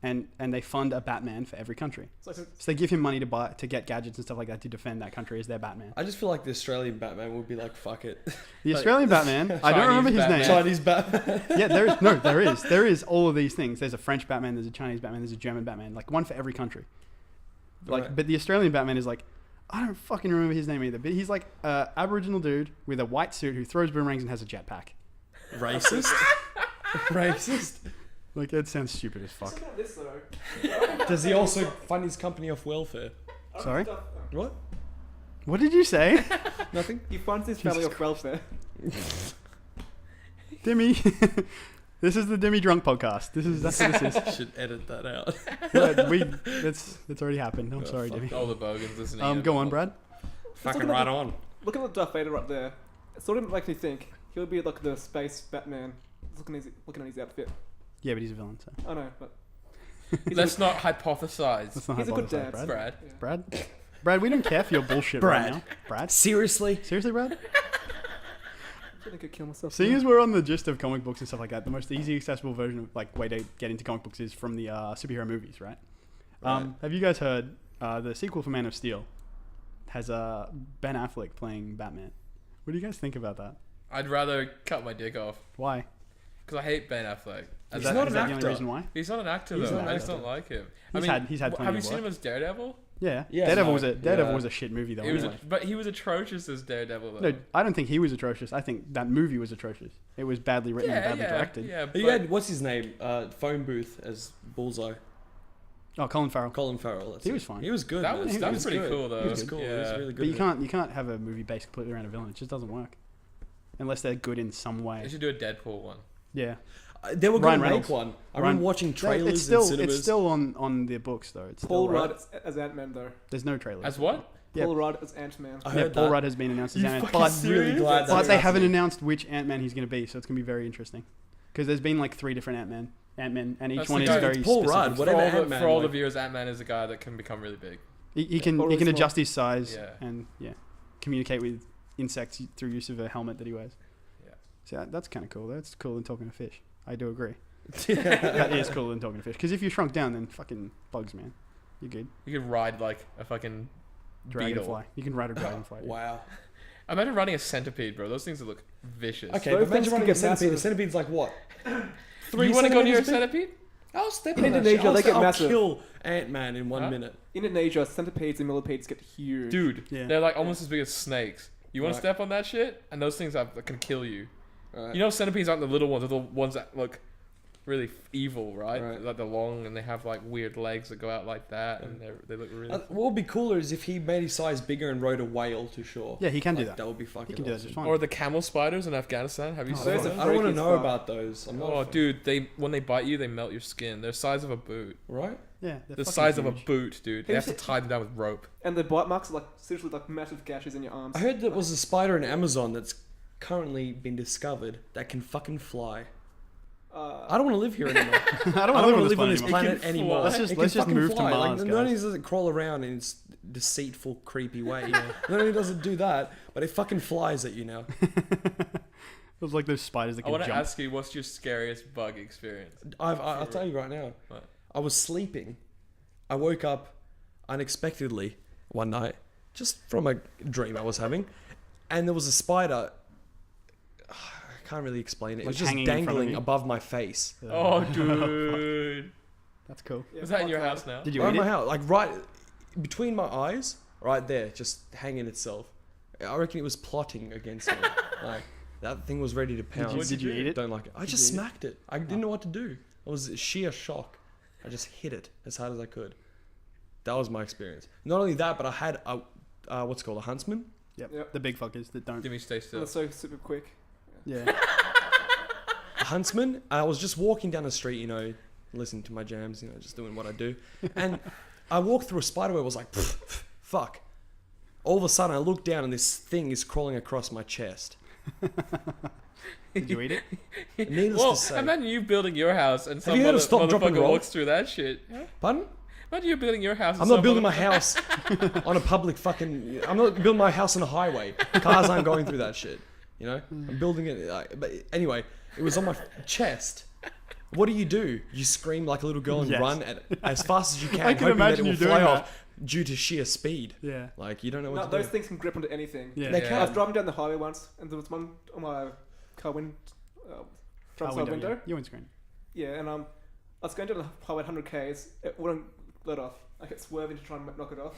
and they fund a Batman for every country. It's like So they give him money to get gadgets and stuff like that to defend that country as their Batman. I just feel like the Australian Batman would be like, fuck it. The Like- Australian Batman, I don't remember his Batman. name. Chinese Batman. Yeah, there is all of these things. There's a French Batman, there's a Chinese Batman, there's a German Batman, like one for every country. Like, Right. but the Australian Batman is like, I don't fucking remember his name either. But he's like a Aboriginal dude with a white suit who throws boomerangs and has a jetpack. Racist. Racist. Like that sounds stupid as fuck. Something like this though. Does he also fund his company off welfare? Sorry, What? what did you say, Nothing. He funds his family Jesus off welfare. Dimi? This is the Dimi drunk podcast. That's what this is. Should edit that out. That's already happened. I'm sorry, fuck Dimi. All the bogans listening. Go on, Brad. Fucking right on. Look at the Darth Vader up there. It sort of makes me think he'll be like the space Batman. Looking at his outfit. Yeah, but he's a villain, so I know, but Let's not hypothesize. that's not he's a good hypothesize, dad. Brad. Brad. Brad, we don't care for your bullshit right Brad. now. Brad, Seriously? seriously, Brad? I could kill myself. Seeing as we're on the gist of comic books and stuff like that, the most easy accessible version of way to get into comic books is from the superhero movies, right? Right. Have you guys heard the sequel for Man of Steel has Ben Affleck playing Batman? What do you guys think about that? I'd rather cut my dick off Why? because I hate Ben Affleck. Is He's that, not is an that the actor. only reason why? He's not an actor He's though. not an I just actor. don't like him. He's had plenty Have you of seen him work. as Daredevil? Yeah, Yes, Daredevil no, was yeah. a shit movie though. He was, anyway. but he was atrocious as Daredevil though. No, I don't think he was atrocious. I think that movie was atrocious. It was badly written and badly directed. Yeah, But you had, what's his name? Phone Booth as Bullseye. Oh, Colin Farrell. Colin Farrell. That's He it. was fine. He was good. That man. was- He that was pretty good. cool, though. He was cool. He was Yeah. really good. But you at it. can't have a movie based completely around a villain. It just doesn't work unless they're good in some They way. should do a Deadpool one. Yeah, They were Ryan going to make Reynolds. one. I Ryan- remember watching trailers it's still in cinemas. it's still on the books though. It's Paul still, Rudd as Ant-Man though. There's no trailer. As what? Yeah. Paul Rudd as Ant-Man. I Yeah, heard Paul that. Rudd has been announced as You Ant-Man, fucking but serious? Glad but that's they haven't happening. announced which Ant-Man he's going to be, so it's going to be very interesting. Because there's been like 3 different Ant-Man, and each That's one the is guy- very it's Paul specific. Rudd, whatever for all, the, Ant-Man, for all like- the viewers, Ant-Man is a guy that can become really big. He can Or really small. adjust his size Yeah. and communicate with insects through use of a helmet that he wears. Yeah. So that's kind of cool. That's cooler than talking to fish. I do agree. That is cooler than talking to fish. Because if you're shrunk down, then fucking bugs, man. You're good. You could ride like a fucking Dragonfly. beetle. You can ride a dragonfly. Wow. Imagine running a centipede, bro. Those things would look vicious. Okay, Those but imagine things running can a get centipede. A massive. centipede's like what? You want to go near a centimeters big? centipede? I'll step In on that Indonesia, shit. they get I'll massive. kill Ant-Man in 1 Huh? minute. In Indonesia, centipedes and millipedes get huge. Dude, Yeah. they're like almost as big as snakes. You want Right. to step on that shit? And those things can kill you. Right. You know, centipedes aren't the little ones. They're the ones that look really evil, right? Right. Like they're long and they have like weird legs that go out like that, and they look really. What would be cooler is if he made his size bigger and rode a whale to shore. Yeah, he can do Like, that. That would be fucking He can do that awesome. just fine. Or the camel spiders in Afghanistan. Have you Oh, seen those those? are I don't want to freaky know as fuck. about those. I'm not a Oh, fan. dude, when they bite you, they melt your skin. They're the size of a boot. Right? Yeah, they're The fucking size of a huge. boot, dude. They Have have you to tie them down with rope. And the bite marks are like seriously like massive gashes in your arms. I heard there was a spider in Amazon that's currently been discovered that can fucking fly. I don't want to live here anymore. I don't I want don't to want to live live on on this this planet. planet anymore. Let's It just can let's just fucking move to fly. Mars, Like, not only guys. does it crawl around in its deceitful, creepy way, not only does it do that, but it fucking flies at you now. It was like those spiders that I can want to jump. ask you, what's your scariest bug experience? I'll tell you right now. What? I was sleeping. I woke up unexpectedly one night, just from a dream I was having, and there was a spider can't really explain it. It Like was just hanging in front of dangling you? above my face. Oh, dude. That's cool. Yeah, Is that in quite your fun. house now? Did you Right eat in my it? house, like right between my eyes, right there, just hanging itself. I reckon it was plotting against me. Like that thing was ready to pounce. Did you eat it? Don't like it. I Did just you eat it? smacked it. I didn't know what to do. It was sheer shock. I just hit it as hard as I could. That was my experience. Not only that, but I had a what's it called, a huntsman. Yep. The big fuckers that don't. Dimi, stay still. That's so super quick. Yeah. A huntsman. I was just walking down the street, listening to my jams, just doing what I do, and I walked through a spider web. I was like, fuck. All of a sudden, I look down and this thing is crawling across my chest. Did you eat it? Needless Well, to say. imagine you building your house and some you heard of Stop, Drop, and motherfucker Roll? walks through that shit. Pardon? Imagine you building your house. And I'm not some building my motherfucker- house on a public fucking. I'm not building my house on a highway. Cars aren't going through that shit. I'm building it. But anyway, it was on my chest. What do? You scream like a little girl and Yes. run as fast as you can, I can hoping that imagine it will you doing fly that. off due to sheer speed. Yeah. Like you don't know No, what to those do. things can grip onto anything. Yeah. They Yeah. can. I was driving down the highway once, and there was one on my car front side window. Yeah. Your windscreen. Yeah, and I was going down the highway at 100 k's. It wouldn't let off. I kept swerving to try and knock it off.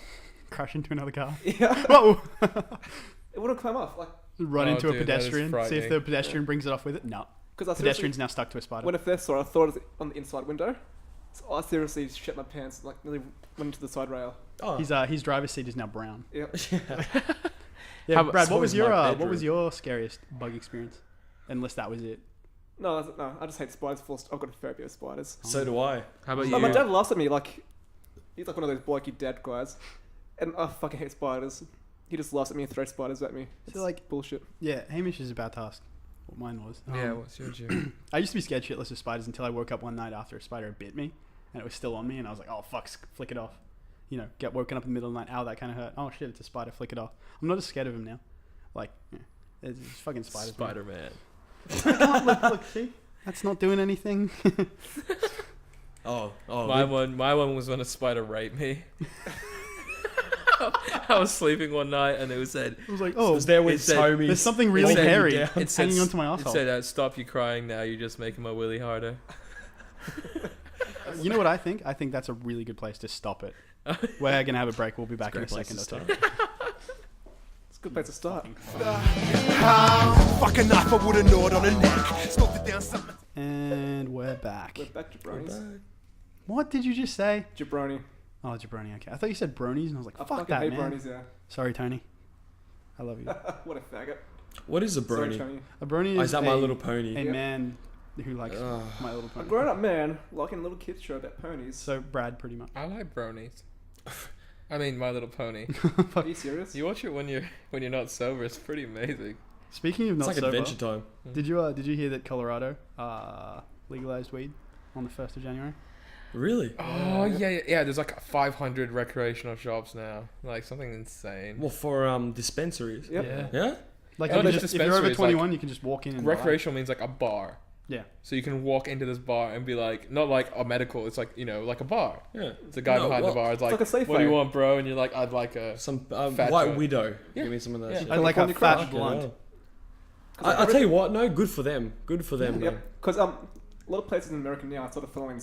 Crash into another car. Yeah, Whoa! it wouldn't come off. Like, Run Oh, into a dude, that is pedestrian. See if frightening. the pedestrian brings it off with it. No. because I seriously, Pedestrian's now stuck to a spider. when I first saw it, I thought it was on the inside window. So I seriously shit my pants, like nearly went into the side rail. Oh, His driver's seat is now brown. Yeah. Yeah, How about- Brad, so what was is your my what was bedroom. your scariest bug experience? Unless that was it. No, I just hate spiders. I've got a phobia of spiders. so do I. How about No, my you? dad laughs at me like he's like one of those blocky dad guys, and I fucking hate spiders. He just laughs at me and throws spiders at me. It's like- bullshit. Yeah, Hamish is about to ask what mine was. Yeah, what's your Jim? I used to be scared shitless of spiders until I woke up one night after a spider bit me, and it was still on me, and I was like, "Oh fuck, flick it off." Get woken up in the middle of the night. Ow, that kind of hurt. Oh shit, it's a spider. Flick it off. I'm not as scared of him now. Like, it's fucking spiders. man. Spider Man. look, see, that's not doing anything. Oh, My one was when a spider raped me. I was sleeping one night and it said, I was like, I oh, was there with it said- homies. there's something really holding you hairy down. it said, hanging onto my it asshole. said, "Stop you crying now. You're just making my willy harder." You know what I think? I think that's a really good place to stop it. We're gonna have a break. We'll be back in a Great place second to or two. It's a good place to start. Fucking knife, I would've gnawed on a neck. Smoked it down something. And we're back. We're back to bronies. What did you just say? Jabroni. Oh, jabroni. Okay, I thought you said bronies, and I was like, I fuck fucking that, hate man. bronies, yeah. Sorry, Tony. I love you. What a faggot. What is a Sorry, brony? Tony. A brony Oh, is is that My Little Pony? a Yep. man who likes Ugh. My Little A Pony. grown-up man liking a little kid's show about ponies. So Brad, pretty much. I like bronies. I mean, My Little Pony. Are you serious? You watch it when you're not sober. It's pretty amazing. Speaking of It's not like sober, Adventure Time. did you hear that Colorado legalized weed on the 1st of January? Really? Oh yeah. There's like 500 recreational shops now. Like something insane. Well, for dispensaries. Yep. Yeah. Yeah. Like Oh, you can there's just, if you're over dispensaries, 21, you can just walk in and buy. Recreational means like a bar. Yeah. So you can walk into this bar and be like, not like a medical. It's like like a bar. Yeah. It's a guy No, behind well, the bar. It's like, like a Safeway. what do you want, bro? And you're like, I'd like a. Some Fat White joint. Widow. Yeah. Give me some of that Yeah. shit. I like a Candy fat Crush. blunt. Hell. I'll tell you what. No, good for them. Good for them. Yep. Because a lot of places in America now are sort of following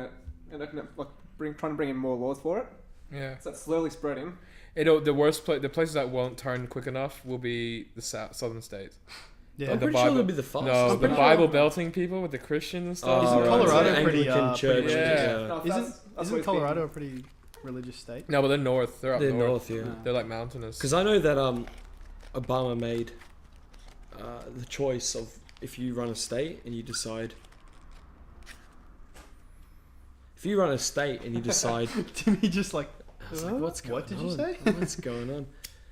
it, and they're like trying to bring in more laws for it. Yeah. So it's slowly spreading. The places that won't turn quick enough will be the southern states. Yeah. I'm The pretty sure Bible- they'll be the fastest. No, I'm the pretty Bible sure- belting people with the Christians and stuff. Isn't right. Colorado The pretty, Anglican Church? pretty Yeah. No, Isn't Colorado a pretty religious state? No, but they're north. They're up They're north. north, yeah. No. They're like mountainous. Because I know that Obama made the choice of if you run a state and you decide. If you run a state and you decide, Timmy just like, I was like, what's going what did you on? say? What's going on?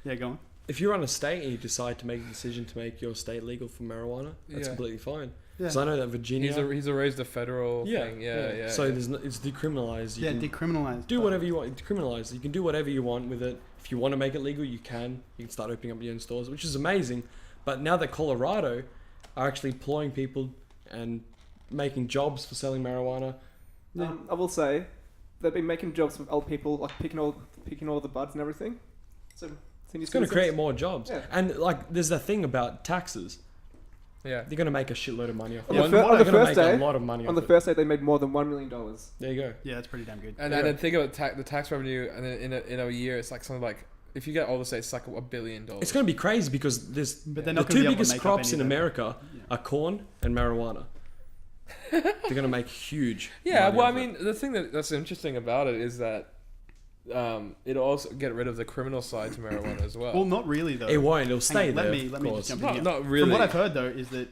Yeah, go on. If you run a state and you decide to make a decision to make your state legal for marijuana, that's Yeah. completely fine. Yeah. So I know that Virginia. He's raised a federal thing. Yeah. So there's it's decriminalized. You Yeah, can decriminalized. do whatever you want. Decriminalized. You can do whatever you want with it. If you want to make it legal, you can. You can start opening up your own stores, which is amazing. But now that Colorado are actually employing people and making jobs for selling marijuana, I will say they've been making jobs for old people, like picking all the buds and everything. So it's going to create more jobs. Yeah. And like, there's that thing about taxes. Yeah. They're gonna make a shitload of money off On it. the, Yeah, fir- on the They're gonna first make day, a lot of money on off the it. first day, they made more than $1 million. There you go. Yeah, that's pretty damn good. And then think about the tax revenue, and then in a year, it's like something like, if you get all the states, it's like $1 billion. It's gonna be crazy because there's But they're the not gonna two be able to biggest make up crops any in of that. America are corn and marijuana. They're gonna make huge. Yeah, money well, I off it. mean, the thing that's interesting about it is that it'll also get rid of the criminal side to marijuana as well. Well, not really though. it won't. It'll Hang stay on, there. let me of just course. jump in not, here. not really. From what I've heard though, is that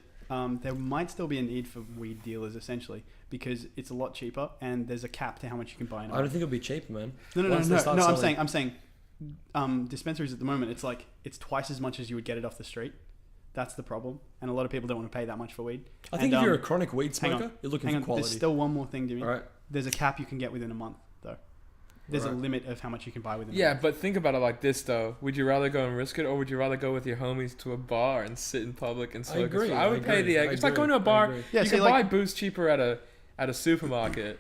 there might still be a need for weed dealers essentially because it's a lot cheaper and there's a cap to how much you can buy. In a I don't month. think it'll be cheaper, man. No. Once they start I'm selling- saying, dispensaries at the moment, it's twice as much as you would get it off the street. That's the problem, and a lot of people don't want to pay that much for weed. I think And, if you're a chronic weed hang on, smoker, you're looking Hang for on, quality. there's still one more thing, Dimi. All right. There's a cap you can get within a month, though. There's a Right. limit of how much you can buy within. a Yeah, month. but think about it like this though. Would you rather go and risk it, or would you rather go with your homies to a bar and sit in public and smoke? agree, I would I pay agree, the. I It's like agree, going to a I bar. agree. Yeah, You see, can like- buy booze cheaper at a supermarket,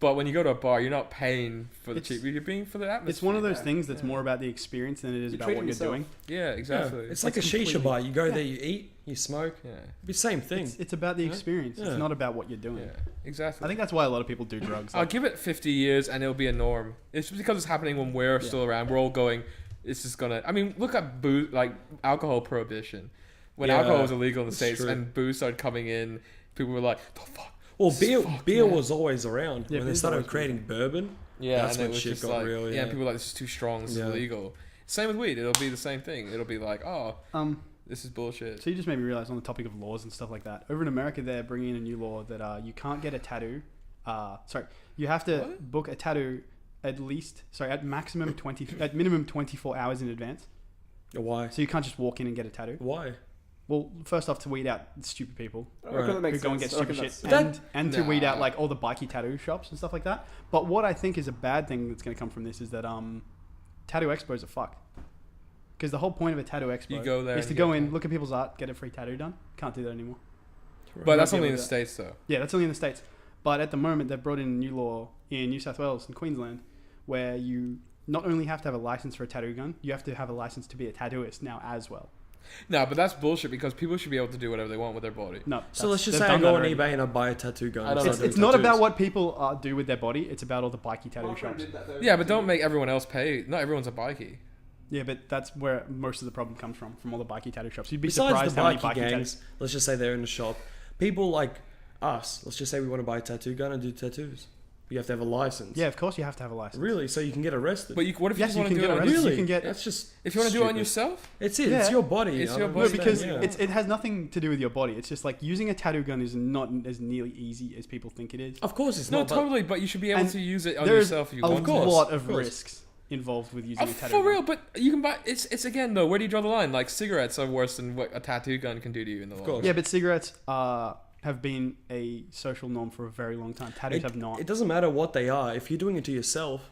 but when you go to a bar, you're not paying for the It's- cheap. You're paying for the atmosphere. It's one of those Yeah, things that's yeah. more about the experience than it is You're about treating what you're yourself. doing. Yeah, Yeah, exactly. it's like a It's shisha completely- bar. You go yeah. there, you eat, you smoke. yeah, It'd be the same thing. It's about the Yeah. experience. Yeah. It's not about what you're doing. yeah, exactly. I think that's why a lot of people do drugs. I'll Like, give it 50 years and it'll be a norm. It's just because it's happening when we're Yeah. still around. We're all going. It's just gonna. I mean, look at booze, like alcohol prohibition. When Yeah, alcohol was illegal in the it's states true. and booze started coming in, people were like, "The fuck." Well, This is beer fucked, beer man. was always around. Yeah, when they beer's started always been creating bourbon, Yeah, That's and it when was shit just got like, real, and yeah. people were like, "This is too strong. This Yeah. is illegal." Same with weed. It'll be the same thing. It'll be like, "Oh, this is bullshit." So you just made me realize on the topic of laws and stuff like that. Over in America, they're bringing in a new law that you can't get a tattoo. You have to What? book a tattoo at minimum 24 hours in advance. why? So you can't just walk in and get a tattoo. Why? Well, first off, to weed out stupid people I reckon that who makes go and sense. get I reckon stupid shit, that's- and to weed out Nah. like all the bikey tattoo shops and stuff like that. But what I think is a bad thing that's going to come from this is that tattoo expos are fucked. Because the whole point of a tattoo expo You go there is and to get go in, one. look at people's art, get a free tattoo done. Can't do that anymore. But that's Not only in deal the with states, though. Yeah, that's only in the States. But at the moment, they've brought in a new law in New South Wales and Queensland where you not only have to have a license for a tattoo gun, you have to have a license to be a tattooist now as well. No, but that's bullshit because people should be able to do whatever they want with their body. No. So let's just they've say I done go that on already. eBay and I buy a tattoo gun. I don't and know. start It's doing not about tattoos. what people do with their body. It's about all the bikey tattoo shops. Yeah, but don't make everyone else pay. Not everyone's a bikie. Yeah, but that's where most of the problem comes from all the bikey tattoo shops. You'd be Besides surprised the how many bikie bikie gangs, let's just say they're in the shop. People like us, let's just say we want to buy a tattoo gun and do tattoos. You have to have a license. Yeah, of course you have to have a license. Really? So you can get arrested? But what if you Yes, just you want to can do get it on arrested. yourself? You can get- That's just If you want to do it on stupid. yourself, It's Yeah. It's your body. It's I your don't body. No, because understand, yeah. it has nothing to do with your body. It's just like using a tattoo gun is not as nearly easy as people think it is. Of course it's no, not. but- totally. But you should be able And to use it on There's yourself if you a want. course, lot of of course. risks involved with using a tattoo For gun. real, but you can buy. It's again though. Where do you draw the line? Like cigarettes are worse than what a tattoo gun can do to you in the long course. run. Yeah, but cigarettes have been a social norm for a very long time. Tattoos have not. It doesn't matter what they are. If you're doing it to yourself,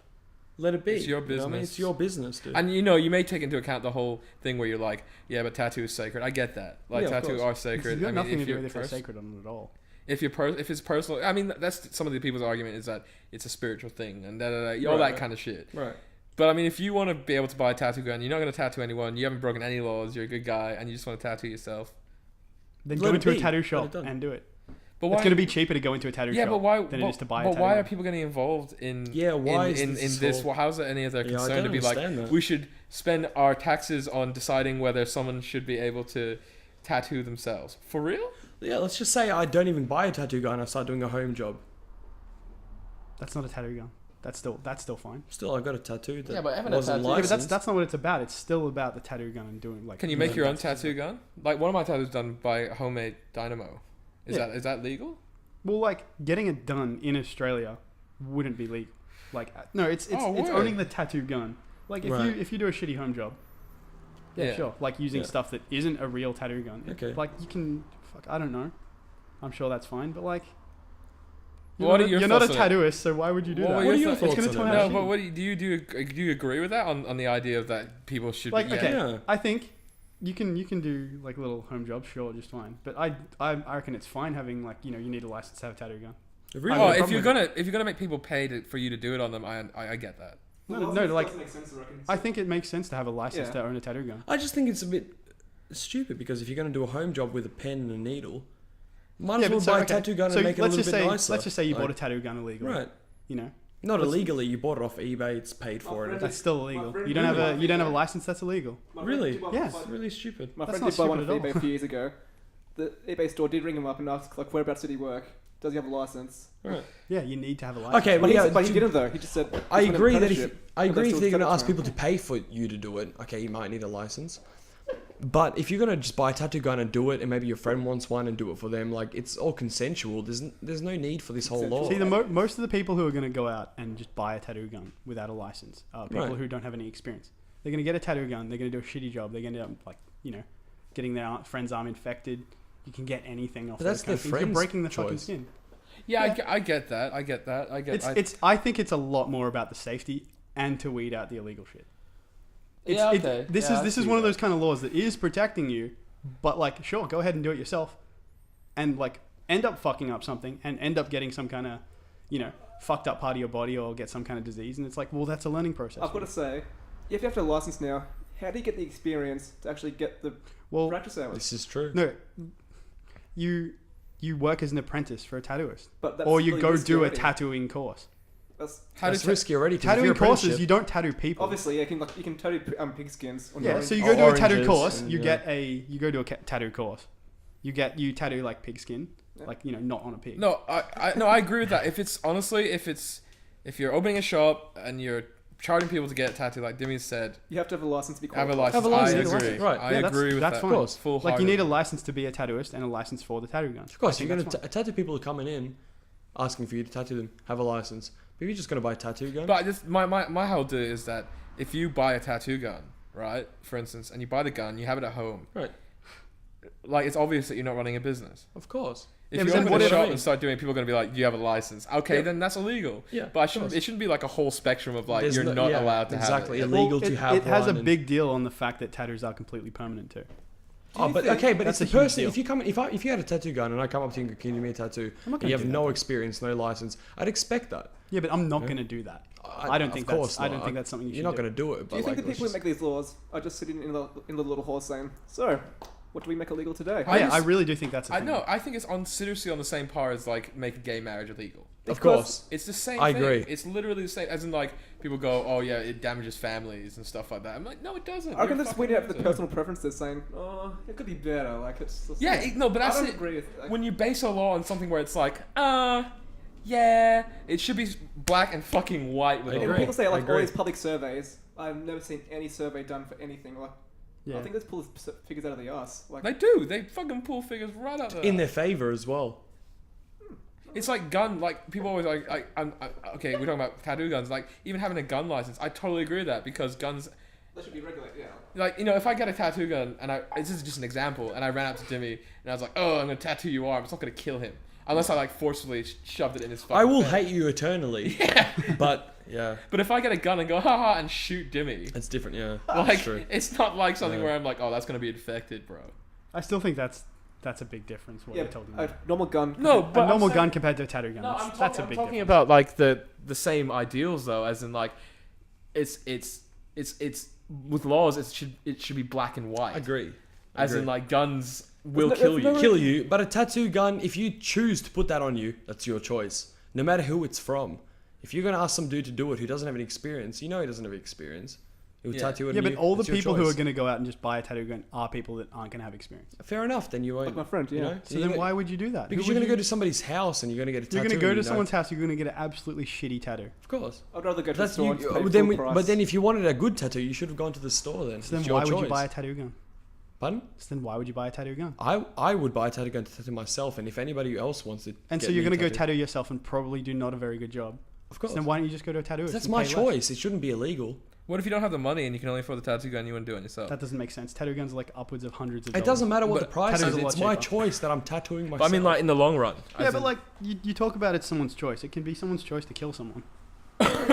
let it be. It's your You know what I mean? business. It's your business, dude. And you may take into account the whole thing where you're like, yeah, but tattoo is sacred. I get that. Like Yeah, of tattoo course. are It's sacred. got I mean, nothing to if do you're with if it's sacred or not at all. if it's personal, I mean that's some of the people's argument is that it's a spiritual thing and all Right. that kind of shit. right. But I mean, if you want to be able to buy a tattoo gun, you're not going to tattoo anyone. You haven't broken any laws. You're a good guy, and you just want to tattoo yourself. Then Let go it into a be. tattoo Let shop it done. and do it. But It's going to be cheaper to go into a tattoo yeah, shop but why? than it is to buy a but tattoo why gun. are people getting involved in? Yeah, why is in this this? whole- Well, how's it any of their Yeah, I concern to don't be like understand that. we should spend our taxes on deciding whether someone should be able to tattoo themselves for real? Yeah, let's just say I don't even buy a tattoo gun. I start doing a home job. That's not a tattoo gun. That's still fine. Still, I got a tattoo. That Yeah, but having a wasn't tattoo- Yeah, but licensed. that's not what it's about. It's still about the tattoo gun and doing like. Can you make your own that's- tattoo gun? Like one of my tattoos done by a homemade dynamo. Yeah. Is that legal? Well, like getting it done in Australia wouldn't be legal. Like no, it's Oh, it's word. owning the tattoo gun. Like Right. if you do a shitty home job, yeah, Yeah. sure. Like using Yeah. stuff that isn't a real tattoo gun. Okay. Like you can, I don't know. I'm sure that's fine, but like. What are your you're not a thoughts on it? tattooist, so why would you do What that? were What are your your thoughts thoughts It's gonna on turn it? out No, shitty. but what do you agree with that on the idea of that people should Like be okay, Yeah. I think you can do like little home jobs, sure, just fine. But I reckon it's fine having like you need a license to have a tattoo gun. Really? I Oh, have a if you're problem gonna make people pay for you to do it on them, I get that. No, like I think it makes sense to have a license Yeah. to own a tattoo gun. I just think it's a bit. it's stupid because if you're going to do a home job with a pen and a needle, might as Yeah, well but so, buy a okay, tattoo gun so and make it a let's little just bit say, nicer. let's just say you Like, bought a tattoo gun illegally. right. You know, Not Let's- illegally. You bought it off eBay. It's paid for My it. friend that's still My illegal. friend You don't have did a you don't have a license. That's illegal. My friend Really? did buy- Yes. my- It's really stupid. My That's friend not did buy one stupid off at eBay a few years ago. The eBay store did ring him up and ask, like, whereabouts did he work? Does he have a license? Right. Yeah, you need to have a license. Okay, But, well, but he to- didn't, though. He just said... I he's an agree that if apprenticeship, I but they agree if still they're going sent to it ask him. people to pay for you to do it, okay, you might need a license. But if you're going to just buy a tattoo gun and do it, and maybe your friend wants one and do it for them, like, it's all consensual. There's no need for this whole law. See, most of the people who are going to go out and just buy a tattoo gun without a license are people Right. who don't have any experience. They're going to get a tattoo gun. They're going to do a shitty job. They're going to end up, like, you know, getting their friend's arm infected. You can get anything off. But that's those kind of their things. You're friend's breaking the fucking choice. skin. Yeah, I get that. I get that. I think it's a lot more about the safety and to weed out the illegal shit. Yeah, okay. This Yeah, I is see one of that. those kind of laws that is protecting you, but like, sure, go ahead and do it yourself, and like end up fucking up something and end up getting some kind of, you know, fucked up part of your body or get some kind of disease, and it's like, well, that's a learning process. I've got to say, if you have to have a license now, how do you get the experience to actually get the well, practice hours? This is true. no, you work as an apprentice for a tattooist, But that's or you really go risky do a already. tattooing course. That's How That's does risky already. 'cause if Tattooing you're courses, apprenticeship- you don't tattoo people. obviously you can tattoo pig skins on Yeah, your so own. you go to a tattoo Oranges course, and, you yeah. get you go to a tattoo course, you tattoo like pig skin, Yeah. like, you know, not on a pig. No, I agree with that. If you're opening a shop and you're charging people to get a tattoo, like Dimi said, You have to have a license to be have a qualified. license. Have a license, I have a agree. license, right. I Yeah, agree with that's that. fine. Of course. Full Like, you need a license to be a tattooist and a license for the tattoo gun. Of course, I think you're going that's to tattoo people are coming in, asking for you to tattoo them. Have a license. But if you're just going to buy a tattoo gun, But just my whole deal is that if you buy a tattoo gun, right, for instance, and you buy the gun, you have it at home, right? like it's obvious that you're not running a business. Of course. If Yeah, you but then open what a if- shop and start doing it, people are going to be like, "Do you have a license?" Okay, Yeah. then that's illegal. Yeah, But of course. it shouldn't be like a whole spectrum of like There's you're no- not yeah, allowed to exactly. have it. Illegal to have it has a one and- big deal on the fact that tattoos are completely permanent too. Do Oh, you but think- okay, but That's it's a the huge person. deal. If you come, if you had a tattoo gun and I come up to you and go, "Can you give me a tattoo?" I'm not and gonna you have do no that. experience, no license. I'd expect that. Yeah, but I'm not Yeah. going to do that. I don't think of course that's. I not. don't think that's something you You're should not do. going to do it. But Do you think like, the people who let's make these laws are just sitting in the little hall saying, "So, what do we make illegal today?" Oh, yeah, just- I really do think that's. A I thing. know. I think it's seriously on the same par as like making gay marriage illegal. Of course. It's the same I thing. agree. It's literally the same. As in, like, people go, "Oh yeah, it damages families and stuff like that." I'm like, no, it doesn't. I reckon You're that's fucking weeding out the loser. personal preferences, saying, "Oh, it could be better." Like it's just, Yeah, no, but I that's don't it. agree with like, When you base a law on something where it's like, yeah, it should be black and fucking white with I a when agree. people say I like all agree. these public surveys. I've never seen any survey done for anything. Like Yeah. I think let's pull figures out of the ass. Like They do. They fucking pull figures right out there. in their favor as well. It's like gun. Like people always okay, we're talking about tattoo guns. Like even having a gun license, I totally agree with that because guns. that should be regulated. Yeah. Like, you know, if I get a tattoo gun and this is just an example, and I ran up to Dimi and I was like, "Oh, I'm gonna tattoo your arm." It's not gonna kill him unless I like forcefully shoved it in his. I will face. hate you eternally. But yeah, But if I get a gun and go haha and shoot Dimi, it's different. Yeah, like that's true. it's not like something Yeah. where I'm like, "Oh, that's gonna be infected, bro." I still think that's a big difference. What Yeah. you're talking A about. normal gun. No, A but normal gun compared to a tattoo gun. That's a big talking difference. about like the same ideals though, as in like it's with laws it should be black and white. Agree. As in Agree. like guns will There's kill no- you. kill you. But a tattoo gun, if you choose to put that on you, that's your choice. No matter who it's from. If you're gonna ask some dude to do it who doesn't have any experience, you know he doesn't have experience. He'll Yeah. tattoo it. Yeah, on but you. all the It's your people who are choice. going to go out and just buy a tattoo gun are people that aren't going to have experience. Fair enough. Then you won't. Like my friend. You Yeah. know? So then why would you do that? Because Who you're would gonna go you- to somebody's house and you're gonna get a tattoo. You're going to go and to you know- someone's house. You're going to get an absolutely shitty tattoo. Of course. I'd rather go to the That's store you. and just pay But then, full price. but then, if you wanted a good tattoo, you should have gone to the store. Then. So then It's why your would you choice. buy a tattoo gun? Pardon? So then why would you buy a tattoo gun? I would buy a tattoo gun to tattoo myself, and if anybody else wants it, And so you're going to go tattoo yourself and probably do not a very good job. Of So course. then why don't you just go to a tattooist? That's and my pay less? choice. It shouldn't be illegal. What if you don't have the money and you can only afford the tattoo gun? You wouldn't do it yourself. That doesn't make sense. Tattoo guns are like upwards of hundreds of It dollars. doesn't matter what But the price tattoos is. are a lot It's my cheaper. choice that I'm tattooing myself. But I mean, like in the long run. Yeah, as but in- like you talk about it's someone's choice. It can be someone's choice to kill someone.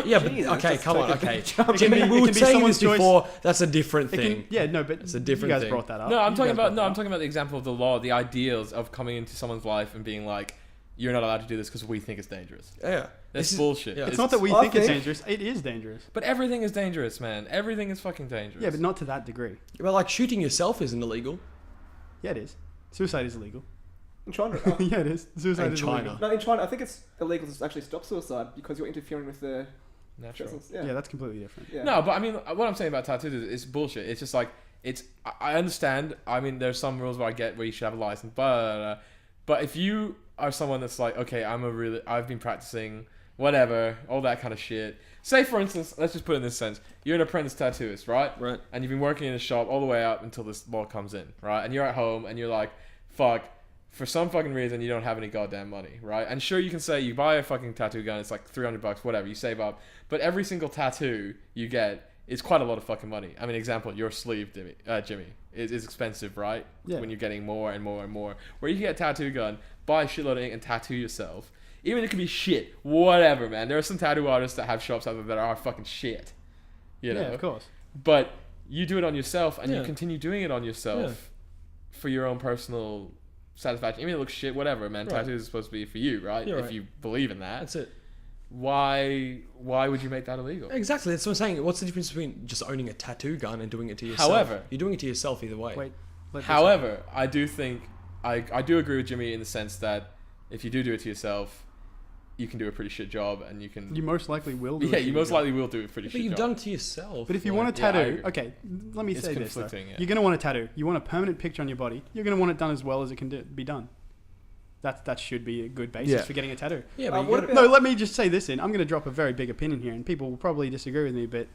yeah, but Jesus, okay, just come on, take a okay. big jump. It can be- We it were can be saying someone's this choice. before. That's a different It thing. can, yeah, no, but It's a different you guys thing. brought that up. No, I'm You talking guys about brought that up. the example of the law, the ideals of coming into someone's life and being like, you're not allowed to do this because we think it's dangerous. Yeah. That's This is- bullshit. yeah. It's not that we I think it's think- dangerous. It is dangerous. But everything is dangerous, man. Everything is fucking dangerous. Yeah, but not to that degree. But like shooting yourself isn't illegal. Yeah, it is. Suicide is illegal. In China, Yeah, it is. Suicide In is China. illegal. no, in China, I think it's illegal to actually stop suicide because you're interfering with the Natural. presence. Yeah, that's completely different. Yeah. No, but I mean, what I'm saying about tattoos is it's bullshit. It's just like I understand. I mean, there's some rules where I get where you should have a license, but if you are someone that's like, okay, I've been practicing whatever, all that kind of shit. Say, for instance, let's just put it in this sense: you're an apprentice tattooist, right? Right. And you've been working in a shop all the way up until this law comes in, right? And you're at home and you're like, fuck. For some fucking reason, you don't have any goddamn money, right? And sure, you can say you buy a fucking tattoo gun, it's like $300, whatever, you save up. But every single tattoo you get is quite a lot of fucking money. I mean, example, your sleeve, Jimmy, is expensive, right? Yeah. When you're getting more and more and more. Where you can get a tattoo gun, buy a shitload of ink and tattoo yourself. Even if it could be shit, whatever, man. There are some tattoo artists that have shops out there that are fucking shit. You know? Yeah, of course. But you do it on yourself and you Yeah. continue doing it on yourself for your own personal satisfaction. Even if it looks shit, whatever, man. Right. Tattoos are supposed to be for you, right? You're If right. you believe in that. That's it. Why would you make that illegal? Exactly. That's what I'm saying. What's the difference between just owning a tattoo gun and doing it to yourself? However- you're doing it to yourself either way. Wait. let this However, I do think I do agree with Jimmy in the sense that if you do it to yourself, you can do a pretty shit job and you can You most likely will do yeah, it. you most likely will do a pretty But shit you've job. done it to yourself. But if you like- want a yeah, I tattoo, agree. okay, let me It's say this though. conflicting, yeah. You're going to want a tattoo. You want a permanent picture on your body. You're going to want it done as well as it can be done. That should be a good basis Yeah. for getting a tattoo. yeah, but you what gotta, about- No, let me just say this in. I'm going to drop a very big opinion here, and people will probably disagree with me, but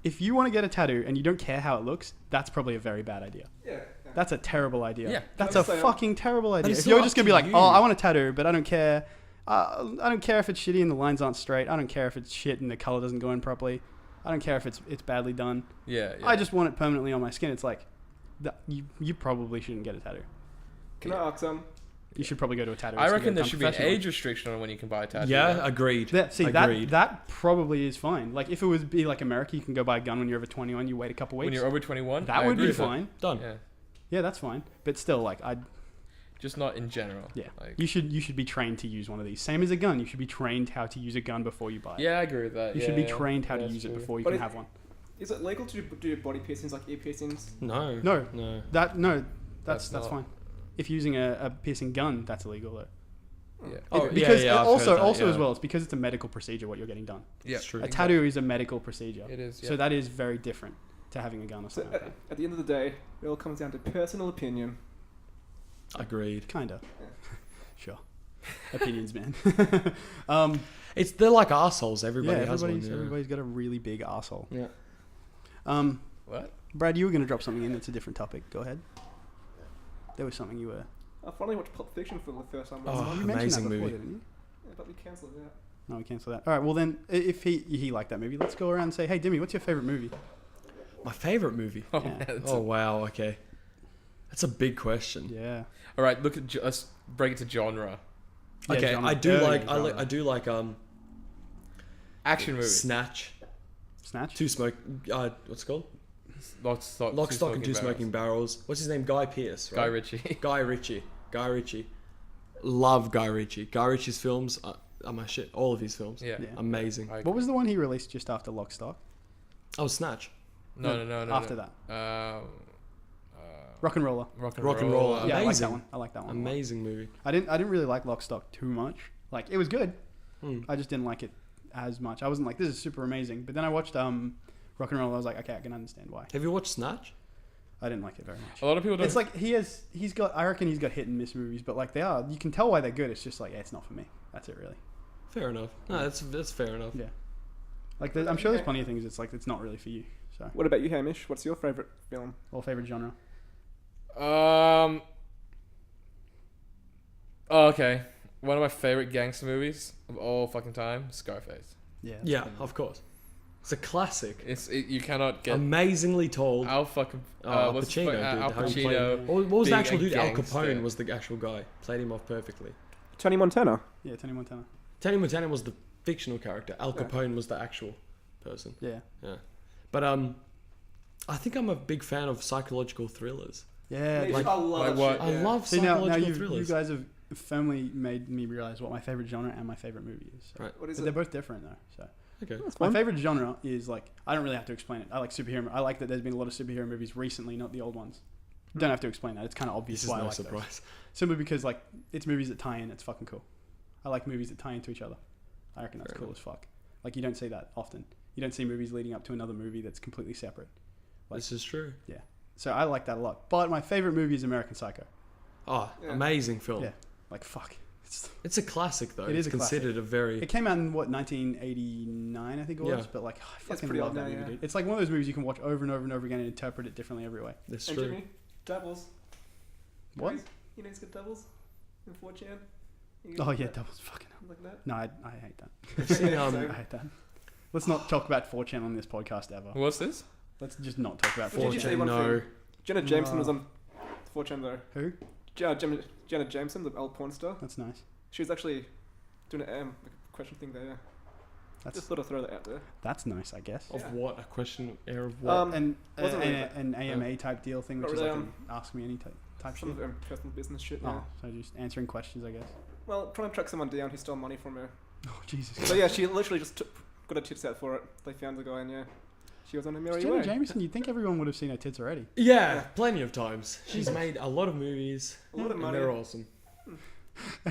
if you want to get a tattoo and you don't care how it looks, that's probably a very bad idea. Yeah. That's a terrible idea. Yeah. That's Can I a say- fucking terrible idea. it's If you're still just up going to be to like, you. oh, I want a tattoo, but I don't care. I don't care if it's shitty and the lines aren't straight. I don't care if it's shit and the color doesn't go in properly. I don't care if it's badly done. yeah, yeah. I just want it permanently on my skin. It's like, you probably shouldn't get a tattoo. Can I ask You should probably go to a tattoo. I reckon there should be an age restriction on when you can buy a tattoo. yeah, gun. agreed. That probably is fine. Like if it was be like America, you can go buy a gun when you're over 21. You wait a couple weeks. When you're over 21, that I would agree be with that. fine. Done. Yeah, Yeah, that's fine. But still, like just not in general. yeah, Like, you should be trained to use one of these. Same as a gun. You should be trained how to use a gun before you buy it. yeah, I agree with that. You yeah, should be yeah. trained how to That's use it true. before you But can it- have one. Is it legal to do body piercings like ear piercings? No. No. No. That's not- fine. If you're using a piercing gun, that's illegal though. Yeah. Oh, Because yeah, I've also heard that, as yeah. well, it's because it's a medical procedure what you're getting done. Yeah, It's true. A tattoo is a medical procedure. It is. Yeah. So that is very different to having a gun or So something like that. at the end of the day, it all comes down to personal opinion. Agreed. Kinda. Yeah. Sure. Opinions, man. They're like assholes. Everybody yeah, has one. everybody's got a really big asshole. Yeah. What? Brad, you were going to drop something in that's a different topic. Go ahead. There was something you were. I finally watched Pulp Fiction for the first time. Oh, last month. You mentioned amazing that before, movie. didn't you? Yeah, but we cancelled it. No, we cancel that. All right. Well, then, if he liked that movie, let's go around and say, "Hey, Dimi, what's your favorite movie?" My favorite movie. Oh, Yeah. man, that's Oh wow. Okay. That's a big question. Yeah. all right. Look at let's break it to genre. Yeah, Okay, genre. I do Early like genre. I do like Action movie. Snatch, Snatch. Two Smoke, what's it called? Lock, Stock, Lock, Stock, and Two Smoking Barrels. What's his name? Guy Pearce. Right? Guy Ritchie. Guy Ritchie. Love Guy Ritchie. Guy Ritchie's films are my shit. All of his films. Yeah. Yeah. Amazing. I What was the one he released just after Lock, Stock? Oh, Snatch. No. After that. Rock and Roller. Rock and Rock and Roll. Roll, Yeah, I like Amazing. that one. I like that one. a lot. Amazing movie. I didn't really like Lock, Stock too much. Like it was good. Hmm. I just didn't like it as much. I wasn't like, this is super amazing. But then I watched Rock and Roll. I was like, okay, I can understand why. Have you watched Snatch? I didn't like it very much. A lot of people don't. It's like I reckon he's got hit and miss movies, but like you can tell why they're good. It's just like, yeah, it's not for me. That's it, really. Fair enough. No, that's fair enough. Yeah. Like I'm sure there's plenty of things. It's like it's not really for you. So, What about you, Hamish? What's your favourite film? or favorite genre? Oh, okay. One of my favorite gangster movies of all fucking time, Scarface. Yeah. Yeah, of course. It's a classic. You cannot get Amazingly told. Al fucking Al what's Pacino, dude. Al how he played- Pacino. What was the being actual a dude? Al gangster. Capone was the actual guy. Played him off perfectly. Tony Montana. Yeah, Tony Montana. Tony Montana was the fictional character. Al Yeah. Capone was the actual person. Yeah. Yeah. But I think I'm a big fan of psychological thrillers. Yeah. Mate, Like, I love like that what? shit, I yeah. love see now psychological you thrillers. guys have firmly made me realize what my favorite genre and my favorite movie is. So. Right. What is But it? they're both different though. So Okay. That's my fun. favorite genre is like I don't really have to explain it. I like superhero. I like that there's been a lot of superhero movies recently, not the old ones. Don't have to explain that. It's kind of obvious This is why I no like those. surprise. Simply because like it's movies that tie in. It's fucking cool. I like movies that tie into each other. I reckon that's Fair cool as fuck. Like you don't see that often. You don't see movies leading up to another movie that's completely separate. Like- This is true. So I like that a lot. But my favorite movie is American Psycho. Oh, Yeah. amazing film. Yeah. Like fuck. It's a classic though. It is It's a classic. considered a very. It came out in what 1989 I think it was. Yeah. But like I It's fucking pretty love old that now, movie, yeah. dude. It's like one of those movies you can watch over and over and over again and interpret it differently every way. That's And true. Jimmy, doubles. What? You know, he's got doubles in 4chan. Oh yeah, that was fucking. Like that. No, I hate that. I've seen, Yeah, I so- hate that. Let's not talk about 4chan on this podcast ever. What's this? Let's just not talk about What did you 4chan. say? 4chan, one no. thing. Jenna Jameson No. was on 4chan though. Who? Jenna Jameson, the old porn star. That's nice. She was actually doing a question thing there. Yeah. That's Just thought I'd throw that out there. that's nice, I guess. Of Yeah. what? A question air of what? And wasn't really an AMA type deal thing, which Not is really, like an ask me any type shit. Some of her personal business shit. Yeah. Oh, so just answering questions, I guess. Well, trying to track someone down who stole money from her. Oh Jesus. So yeah, she literally just got her tits out for it. They found the guy, and yeah, she was on a merry Jenna way. Jameson, you'd think everyone would have seen her tits already. yeah, yeah. plenty of times. She's made a lot of movies. A lot of and money. they're awesome.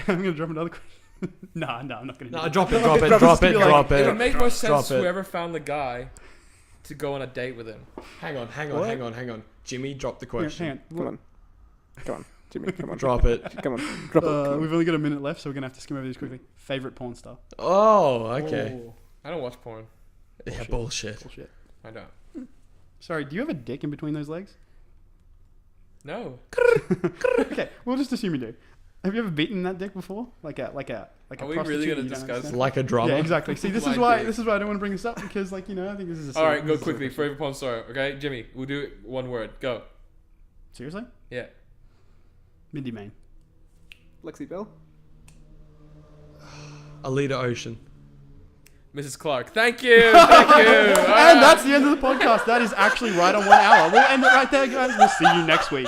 I'm gonna drop another question. no, I'm not gonna. No, do drop that. it, drop it, Drop drop it, it, just be like- drop It would it. make more sense Drop it. whoever found the guy to go on a date with him. Hang on, What? hang on. Jimmy, drop the Hang question. on. Come on, come on, Jimmy, come on, Drop it. come on, drop it. Come on. We've only got a minute left, so we're gonna have to skim over these quickly. Favorite porn star? Oh, okay. Oh, I don't watch porn. Yeah, bullshit. bullshit. I don't. Sorry, do you have a dick in between those legs? No. Okay, we'll just assume you do. Have you ever beaten that dick before? Like a Are we really prostitute gonna you don't discuss understand? Like a drama. Yeah, exactly. See, this My is why dick. I don't want to bring this up because, like, you know, I think this is a All right, go this is a quickly. question. Favorite porn star. Okay, Jimmy. We'll do it one word. Go. Seriously? Yeah. Mindy Main. Lexi Bell. Alita Ocean. Mrs. Clark. Thank you. Thank you. And that's the end of the podcast. That is actually right on 1 hour. We'll end it right there, guys. We'll see you next week.